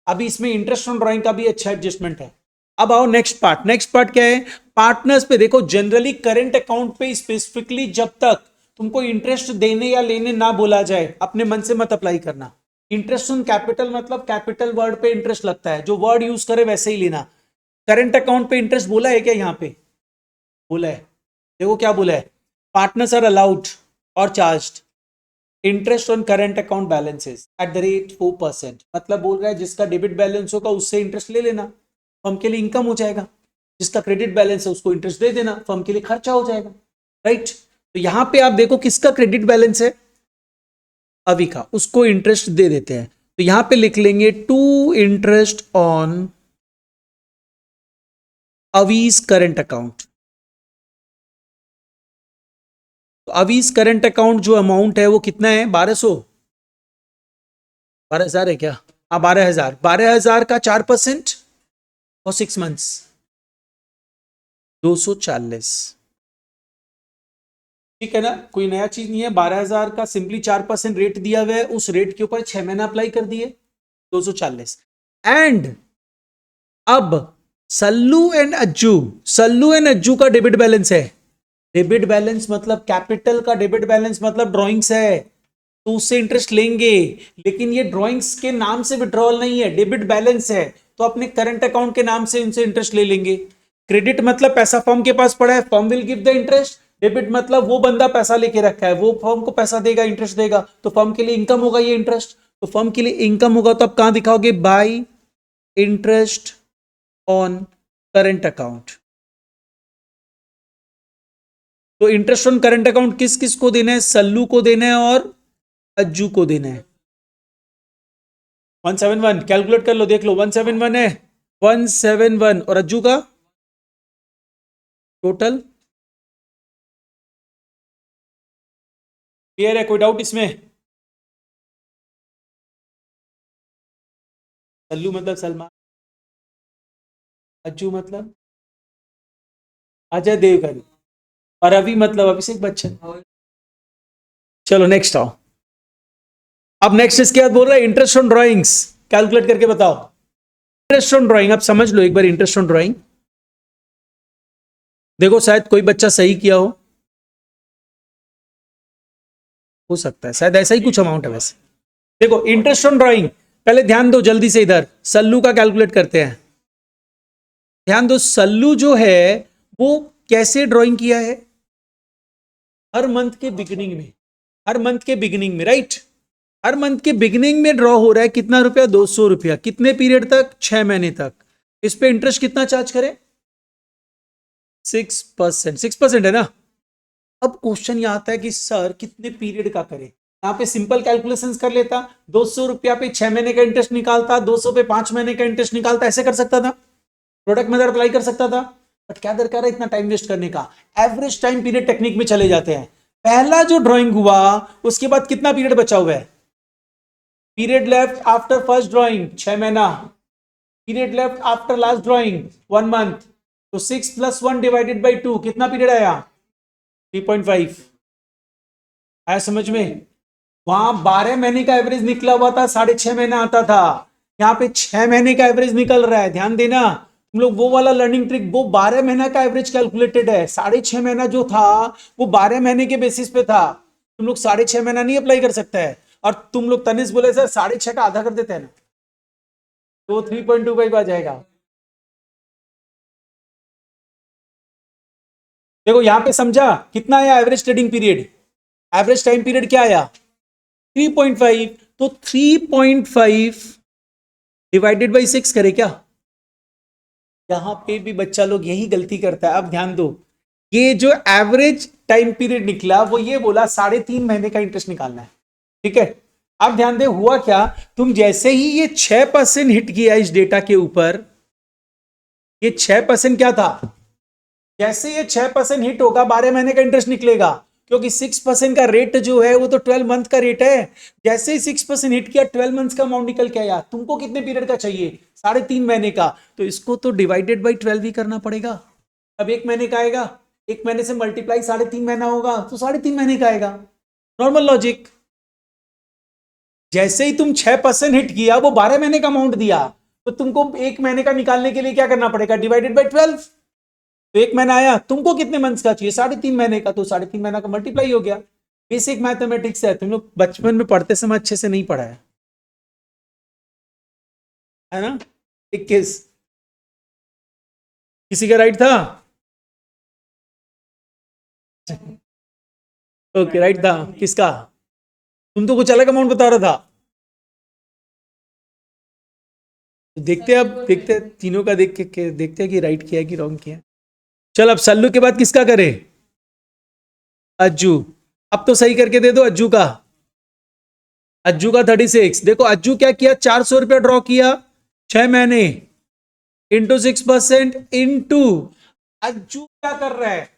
अभी इसमें इंटरेस्ट ऑन ड्राइंग का भी अच्छा एडजस्टमेंट है। अब आओ नेक्स्ट पार्ट। नेक्स्ट पार्ट क्या है? पार्टनर्स पे देखो, जनरली करंट अकाउंट पे स्पेसिफिकली जब तक तुमको इंटरेस्ट देने या लेने ना बोला जाए, अपने मन से मत अप्लाई करना। इंटरेस्ट ऑन कैपिटल मतलब कैपिटल वर्ड पे इंटरेस्ट लगता है, जो वर्ड यूज करे वैसे ही लेना। करंट अकाउंट पे इंटरेस्ट बोला है क्या यहाँ पे? बोला है। देखो क्या बोला है, पार्टनर्स आर अलाउड और charged interest on current account balances at the rate 4%। मतलब बोल रहा है जिसका डेबिट बैलेंस होगा उससे इंटरेस्ट ले लेना, फर्म के लिए इनकम हो जाएगा। जिसका क्रेडिट बैलेंस है उसको इंटरेस्ट दे देना, फर्म के लिए खर्चा हो जाएगा, राइट। तो यहां पे आप देखो किसका क्रेडिट बैलेंस है, अभी का, उसको इंटरेस्ट दे देते हैं। तो यहां पे लिख लेंगे टू इंटरेस्ट ऑन अवीज करंट अकाउंट। तो अवीज करंट अकाउंट जो अमाउंट है वो कितना है, 1200, 12,000 है क्या? हाँ 12,000, 12,000 का 4% और 6 मंथ्स 240। ठीक है ना, कोई नया चीज नहीं है। 12,000 का सिंपली 4% रेट दिया हुआ है, उस रेट के ऊपर 6 महीना अप्लाई कर दिए, 240। एंड अब सल्लू एंड अज्जू का डेबिट बैलेंस है। डेबिट बैलेंस मतलब कैपिटल का डेबिट बैलेंस मतलब ड्रॉइंग्स है, तो उससे इंटरेस्ट लेंगे। लेकिन ये ड्रॉइंग्स के नाम से विड्रॉल नहीं है, डेबिट बैलेंस है, तो अपने करंट अकाउंट के नाम से इनसे इंटरेस्ट ले लेंगे। क्रेडिट मतलब पैसा फर्म के पास पड़ा है, firm will give the interest. Debit मतलब वो बंदा पैसा लेके रखा है, वो फर्म को पैसा देगा, इंटरेस्ट देगा, तो फर्म के लिए इनकम होगा ये इंटरेस्ट। तो फर्म के लिए इनकम होगा तो आप कहां दिखाओगे, by interest on current account. तो इंटरेस्ट ऑन करंट अकाउंट किस किस को देना है, सल्लू को देना है और अज्जू को देना है। 171 कैलकुलेट कर लो, देख लो 171 है, 171। और अज्जू का टोटल क्लियर है, कोई डाउट इसमें? सल्लू मतलब सलमान, अज्जू मतलब अजय देवगन, और अभी मतलब अभिषेक बच्चन। चलो नेक्स्ट आओ। अब नेक्स्ट इसके बाद बोल रहा है इंटरेस्ट ऑन ड्राइंग्स, कैलकुलेट करके बताओ। इंटरेस्ट ऑन ड्राइंग आप समझ लो एक बार, इंटरेस्ट ऑन ड्राइंग देखो, शायद कोई बच्चा सही किया हो सकता है शायद ऐसा ही कुछ अमाउंट है वैसे। देखो इंटरेस्ट ऑन ड्राइंग, पहले ध्यान दो जल्दी से, इधर सल्लू का कैलकुलेट करते हैं। ध्यान दो, सल्लू जो है वो कैसे ड्राइंग किया है, हर मंथ के बिगिनिंग में, हर मंथ के बिगिनिंग में, राइट। हर मंथ के बिगिनिंग में ड्रॉ हो रहा है, कितना रुपया, 200 रुपया। कितने पीरियड तक, 6 महीने तक। इस पे इंटरेस्ट कितना चार्ज करें, 6%। 6% है ना। अब क्वेश्चन यह आता है कि सर कितने पीरियड का करें। यहाँ पे सिंपल कैलकुलेशंस कर लेता, 200 रुपया पे 6 महीने का इंटरेस्ट निकालता, 200 पे 5 महीने का इंटरेस्ट निकालता, ऐसे कर सकता था, प्रोडक्ट मेथड अप्लाई कर सकता था। बट क्या दरकार है इतना टाइम वेस्ट करने का, एवरेज टाइम पीरियड टेक्निक में चले जाते हैं। पहला जो ड्राइंग हुआ उसके बाद कितना पीरियड बचा हुआ है, period left after first drawing 6 महीना, period left after last drawing 1 month. तो 6 + 1 डिवाइडेड बाई 2 कितना पीरियड आया, 3.5 आया समझ में। वहां 12 महीने का एवरेज निकला हुआ था, 6.5 महीना आता था। यहाँ पे 6 महीने का एवरेज निकल रहा है, ध्यान देना तुम लोग, वो वाला लर्निंग ट्रिक, वो 12 महीना का एवरेज कैलकुलेटेड है। 6.5 महीना जो था वो 12 महीने के बेसिस पे था, तुम लोग 6.5 महीना नहीं अप्लाई कर सकते है। और तुम लोग तनिष बोले सर 6.5 का आधा कर देते हैं ना, तो 3.25 आ जाएगा। देखो यहां पे समझा कितना आया average trading period, average time period क्या आया, 3.5। तो 3.5 डिवाइडेड बाई 6 करे क्या, यहां पे भी बच्चा लोग यही गलती करता है। अब ध्यान दो, ये जो एवरेज टाइम पीरियड निकला वो ये बोला 3.5 महीने का इंटरेस्ट निकालना है, ठीक है। अब ध्यान दे हुआ क्या, तुम जैसे ही ये 6% हिट किया इस डेटा के ऊपर, ये 6% क्या था, जैसे ये 6% हिट होगा 12 महीने का इंटरेस्ट निकलेगा, क्योंकि 6% का रेट जो है वो तो 12 मंथ का रेट है। जैसे ही 6% हिट किया 12 मंथ का अमाउंट निकल के आया। तुमको कितने पीरियड का चाहिए, 3.5 महीने का, तो इसको तो डिवाइडेड बाई 12 ही करना पड़ेगा। अब 1 महीने का आएगा, 1 महीने से मल्टीप्लाई 3.5 महीना होगा, तो 3.5 महीने का आएगा, नॉर्मल लॉजिक। जैसे ही तुम 6% हिट किया, वो 12 महीने का अमाउंट दिया, तो तुमको 1 महीने का निकालने के लिए क्या करना पड़ेगा, डिवाइडेड बाई 12। तो 1 महीना आया, तुमको कितने मंथ्स का चाहिए, 3.5 महीने का, तो 3.5 महीना का मल्टीप्लाई हो गया। बेसिक मैथमेटिक्स है, तुम लोग बचपन में पढ़ते समय अच्छे से नहीं पढ़ा है। है ना, 21। किसी का राइट था? ओके, राइट था। किसका? तुम तो कुछ अलग अमाउंट बता रहा था। तो देखते हैं, अब देखते हैं तीनों का, देख के देखते हैं कि राइट किया है कि रॉन्ग किया है। चल, अब सल्लू के बाद किसका करे? अज्जू। अब तो सही करके दे दो अज्जू का। अज्जू का 36। देखो अज्जू क्या किया, 400 रुपया ड्रॉ किया 6 महीने, इंटू 6% इंटू, अज्जू क्या कर रहा है,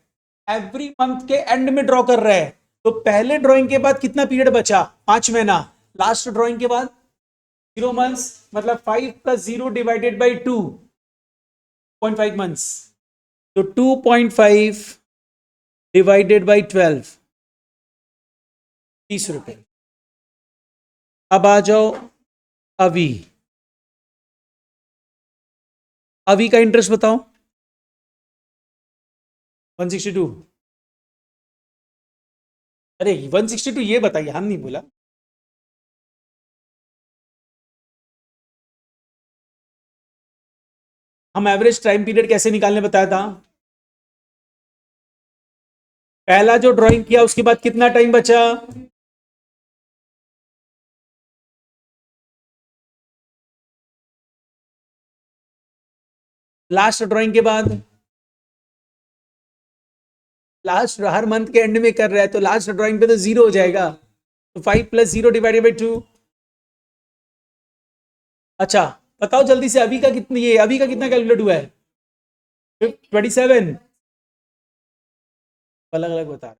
एवरी मंथ के एंड में ड्रॉ कर रहा है। तो पहले ड्रॉइंग के बाद कितना पीरियड बचा, 5 महीना। लास्ट ड्रॉइंग के बाद 0 मंथ्स, मतलब 5 + 0 डिवाइडेड बाई 2, 0.5 मंथ्स। तो 2.5 डिवाइडेड बाई 12, 30 रुपए। अब आ जाओ अभी, अभी का इंटरेस्ट बताओ। 162। अरे 162 ये बताइए, हम नहीं बोला। हम एवरेज टाइम पीरियड कैसे निकालने बताया था? पहला जो ड्राइंग किया उसके बाद कितना टाइम बचा? लास्ट ड्राइंग के बाद, लास्ट हर मंथ के एंड में कर रहा है तो लास्ट ड्राइंग पे तो 0 हो जाएगा। तो 5 + 0 डिवाइडेड बाई 2। अच्छा, बताओ जल्दी से, अभी का कितना, ये अभी का कितना कैलकुलेट हुआ है? 27। अलग अलग बता।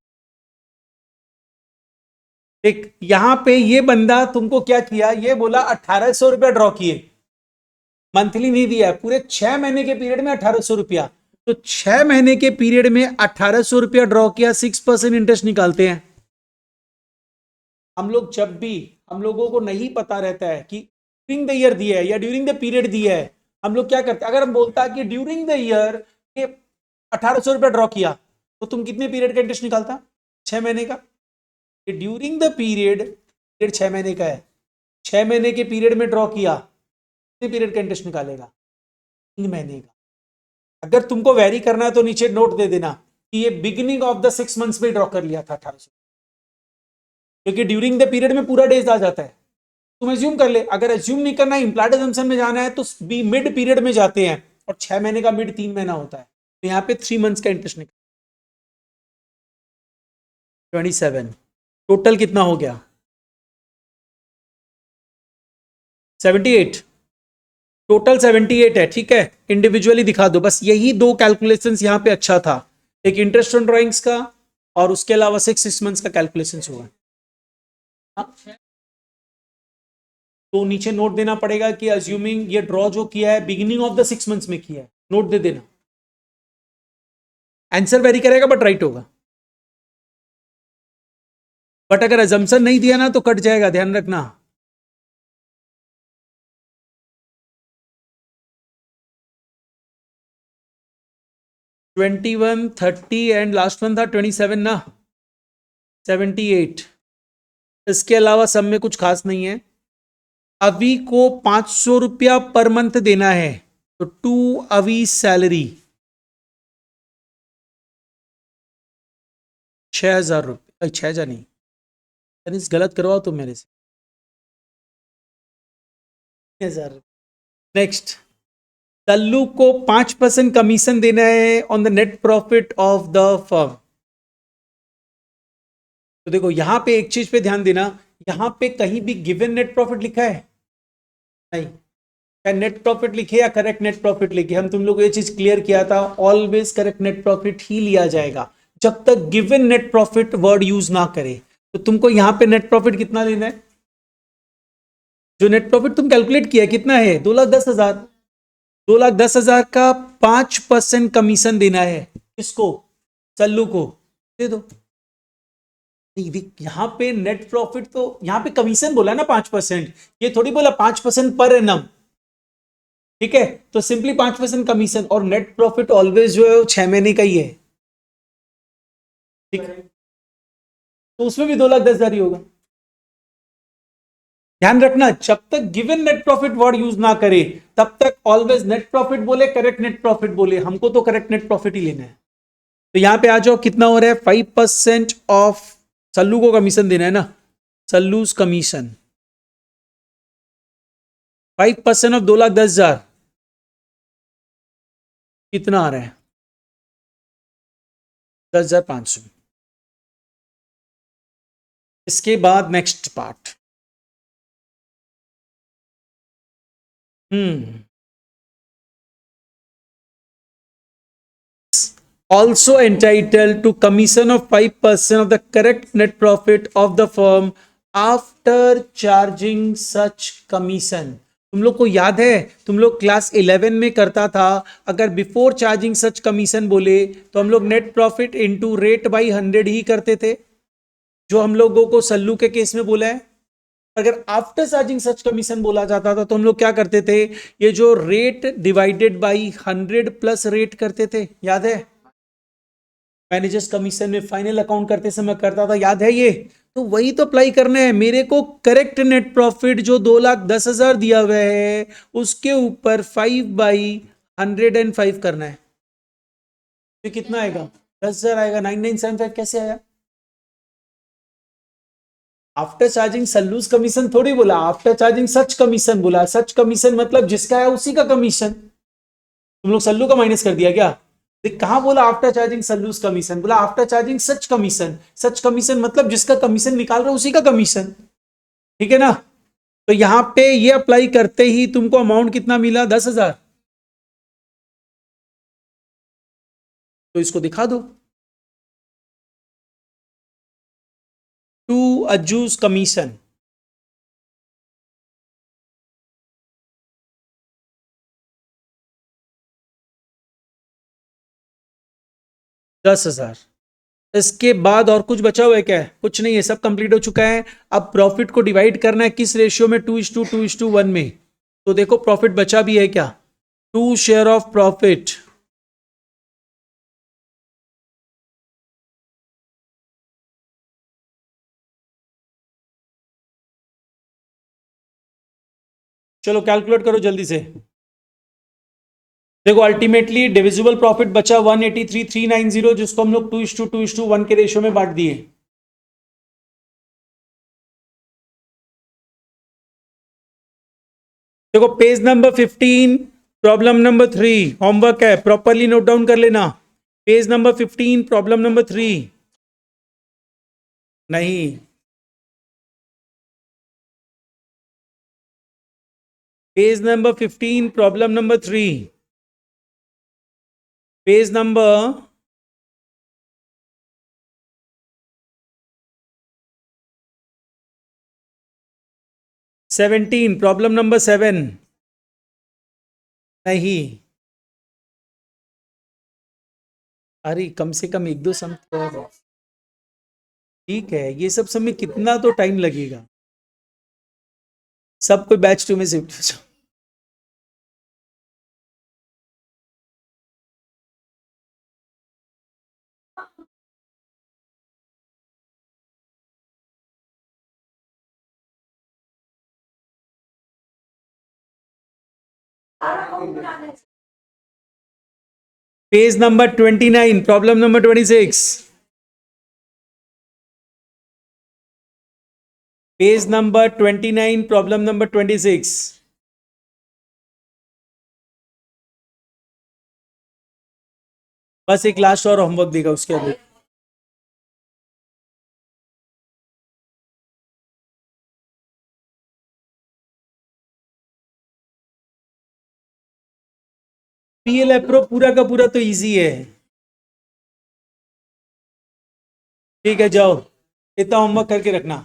एक यहां पे ये बंदा तुमको क्या किया, ये बोला 1800 रुपया ड्रॉ किए, मंथली नहीं दिया है, पूरे 6 महीने के पीरियड में 1800 रुपया। तो 6 महीने के पीरियड में 1800 रुपया ड्रॉ किया, 6% इंटरेस्ट निकालते हैं हम लोग। जब भी हम लोगों को नहीं पता रहता है कि ड्यूरिंग द ईयर दिया है या ड्यूरिंग द पीरियड दिया है, हम लोग क्या करते हैं, अगर हम बोलता है कि ड्यूरिंग द ईयर के 1800 रुपया ड्रॉ किया, तो तुम कितने पीरियड का इंटरेस्ट निकालता? 6 महीने का। ड्यूरिंग द पीरियड, पीरियड 6 महीने का है, 6 महीने के पीरियड में ड्रॉ किया, कितने पीरियड का इंटरेस्ट निकालेगा? 3 महीने का। अगर तुमको वेरी करना है तो नीचे नोट दे देना कि ये बिगिनिंग ऑफ द 6 मंथ्स में ड्रॉ कर लिया था 1800, क्योंकि ड्यूरिंग द पीरियड में पूरा डेज आ जाता है। तुम एज्यूम कर ले, अगर एज्यूम नहीं करना है, इम्प्लाइड अजम्पशन में जाना है, तो बी मिड पीरियड में जाते हैं, और 6 महीने का मिड 3 महीना होता है, तो यहाँ पे 3 मंथ्स का इंटरेस्ट निकल। 27। टोटल कितना हो गया? 78। टोटल 78 है, ठीक है। इंडिविजुअली दिखा दो, बस यही दो कैलकुलेशंस यहाँ पे अच्छा था, एक इंटरेस्ट ऑन ड्राइंग्स का, और उसके अलावा 6 मंथ्स का कैलकुलेशंस हुआ। हाँ? तो नीचे नोट देना पड़ेगा कि अज्यूमिंग ये ड्रॉ जो किया है बिगिनिंग ऑफ द 6 मंथ्स में किया है, नोट दे देना। आंसर वेरी करेगा बट राइट होगा, बट अगर अजम्पशन नहीं दिया ना तो कट जाएगा, ध्यान रखना। Twenty one, 30 and last one था 27 ना, 78। इसके अलावा सब में कुछ खास नहीं है। अभी को 500 रुपया पर मंथ देना है, तो 2 अवी सैलरी 6000 रुपये, 6000 नहीं, गलत करवाओ तो मेरे से, 1000। नेक्स्ट, तल्लू को 5% कमीशन देना है on the net profit of the firm. तो देखो यहां पे एक चीज पे ध्यान देना, यहां पे कहीं भी गिवन नेट प्रॉफिट लिखा है? नहीं। क्या नेट प्रॉफिट लिखे या करेक्ट नेट प्रॉफिट लिखे? हम तुम लोग को ये चीज क्लियर किया था, ऑलवेज करेक्ट नेट प्रॉफिट ही लिया जाएगा जब तक given net profit word use ना करे। तो तुमको यहां पे नेट प्रॉफिट कितना लेना है? जो नेट प्रॉफिट तुम कैलकुलेट किया कितना है, 2,10,000। 2,10,000 का 5% कमीशन देना है, किसको? सल्लू को। दे दो। यहां पे नेट प्रॉफिट, तो यहां पे कमीशन बोला ना 5%, ये थोड़ी बोला 5% पर एनम, ठीक है। तो सिंपली 5% कमीशन, और नेट प्रॉफिट ऑलवेज जो है वो 6 महीने का ही है, ठीक है। तो उसमें भी 2,10,000 ही होगा। ध्यान रखना, जब तक given net profit word use ना करे तब तक ऑलवेज नेट प्रॉफिट बोले, करेक्ट नेट प्रॉफिट बोले, हमको तो करेक्ट नेट प्रॉफिट ही लेना है। तो यहां पे आ जाओ, कितना हो रहा है, 5% ऑफ सल्लू को कमीशन देना है ना, सल्लूस कमीशन 5% ऑफ 2,10,000 कितना आ रहा है, 10,500। इसके बाद next part, also entitled to commission of 5% of the correct net profit of the firm after charging such commission। तुम लोग को याद है, तुम लोग क्लास 11 में करता था, अगर बिफोर चार्जिंग सच कमीशन बोले तो हम लोग net profit into rate by 100 ही करते थे, जो हम लोगों को सल्लू के केस में बोला है। अगर आफ्टर चार्जिंग सच कमीशन बोला जाता था तो हम लोग क्या करते थे, ये जो rate divided by 100 plus rate करते थे, याद है, मैनेजर्स कमीशन में फाइनल अकाउंट करते समय करता था, याद है ये। तो वही तो अप्लाई करना है, मेरे को करेक्ट नेट प्रॉफिट जो 2,10,000 दिया हुआ है उसके ऊपर 5/105 करना है, तो कितना आएगा, 10,000 आएगा। 9,975 कैसे आया, आफ्टर चार्जिंग सल्लूस कमीशन थोड़ी बोला, आफ्टर चार्जिंग सच कमीशन बोला। सच कमीशन मतलब जिसका है उसी का कमीशन, तुम लोग सल्लू का माइनस कर दिया क्या, कहां बोला आफ्टर चार्जिंग सल्लूस कमीशन, बोला आफ्टर चार्जिंग सच कमीशन। सच कमीशन मतलब जिसका कमीशन निकाल रहे हो उसी का कमीशन, ठीक है ना। तो यहां पे ये अप्लाई करते ही तुमको अमाउंट कितना मिला, 10,000। तो इसको दिखा दो, टू अज्यूज कमीशन, $10,000। इसके बाद और कुछ बचा हुआ है क्या, कुछ नहीं है, सब कंप्लीट हो चुका है। अब प्रॉफिट को डिवाइड करना है किस रेशियो में, 2:2:1 में। तो देखो प्रॉफिट बचा भी है क्या, 2 शेयर ऑफ प्रॉफिट, चलो कैलकुलेट करो जल्दी से। देखो अल्टीमेटली डिविजिबल प्रॉफिट बचा 183,390, जिसको हम लोग 2:2:1 के रेशियो में बांट दिए। देखो page number 15 problem number 3 homework है, प्रॉपरली नोट डाउन कर लेना। पेज नंबर 15 प्रॉब्लम नंबर 3, नहीं page number 15 problem number 3, page number 17 problem number 7, नहीं, अरे कम से कम एक दो सम तो, ठीक है, ये सब समय कितना तो टाइम लगेगा, सब कोई बैच 2 में शिफ्ट हो जाओ। Page number 29 problem number 26, page number 29 problem number 26। बस एक लास्ट और होमवर्क देगा उसके बाद। पीएल एप्रो पूरा का पूरा तो इजी है, ठीक है जाओ, इतना होमवर्क करके रखना।